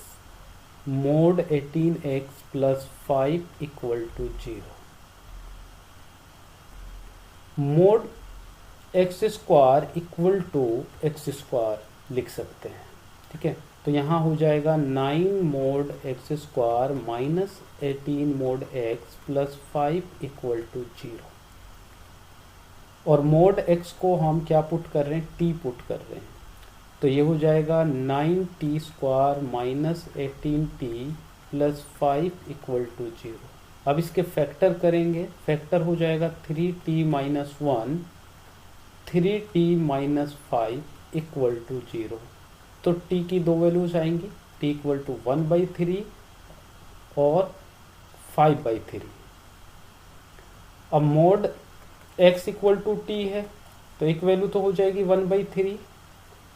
mod 18x plus 5 equal to 0। mod x square equal to X square लिख सकते हैं, ठीक है। तो यहाँ हो जाएगा 9 mod x square minus 18 mod x plus 5 equal to 0 और mod x को हम क्या पुट कर रहे हैं t पुट कर रहे हैं, तो ये हो जाएगा 9t square minus 18t plus 5 equal to 0। अब इसके फैक्टर करेंगे, फैक्टर हो जाएगा 3t minus 1 3t minus 5 equal to 0। तो t की दो वैल्यूज आएंगी, t इक्वल टू 1/3 और 5/3। अब mod x equal to t है तो एक वैल्यू तो हो जाएगी 1/3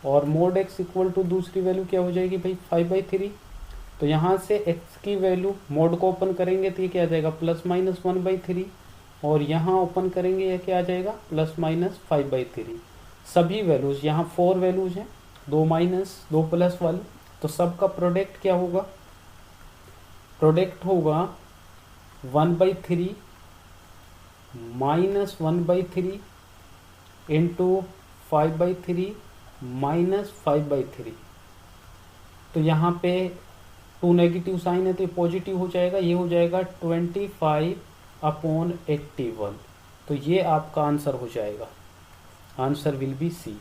और मोड x इक्वल टू दूसरी वैल्यू क्या हो जाएगी भाई 5/3। तो यहाँ से x की वैल्यू मोड को ओपन करेंगे तो ये क्या आ जाएगा ±1/3 और यहाँ ओपन करेंगे ये क्या आ जाएगा ±5/3। सभी वैल्यूज़ यहाँ 4 वैल्यूज़ हैं, 2 माइनस 2 प्लस वाली, तो सबका प्रोडक्ट क्या होगा, प्रोडक्ट होगा 1/3 -1/3 इंटू 5/3 -5/3। तो यहाँ पे 2 नेगेटिव साइन है तो ये पॉजिटिव हो जाएगा, ये हो जाएगा 25/81। तो ये आपका आंसर हो जाएगा, आंसर विल बी सी।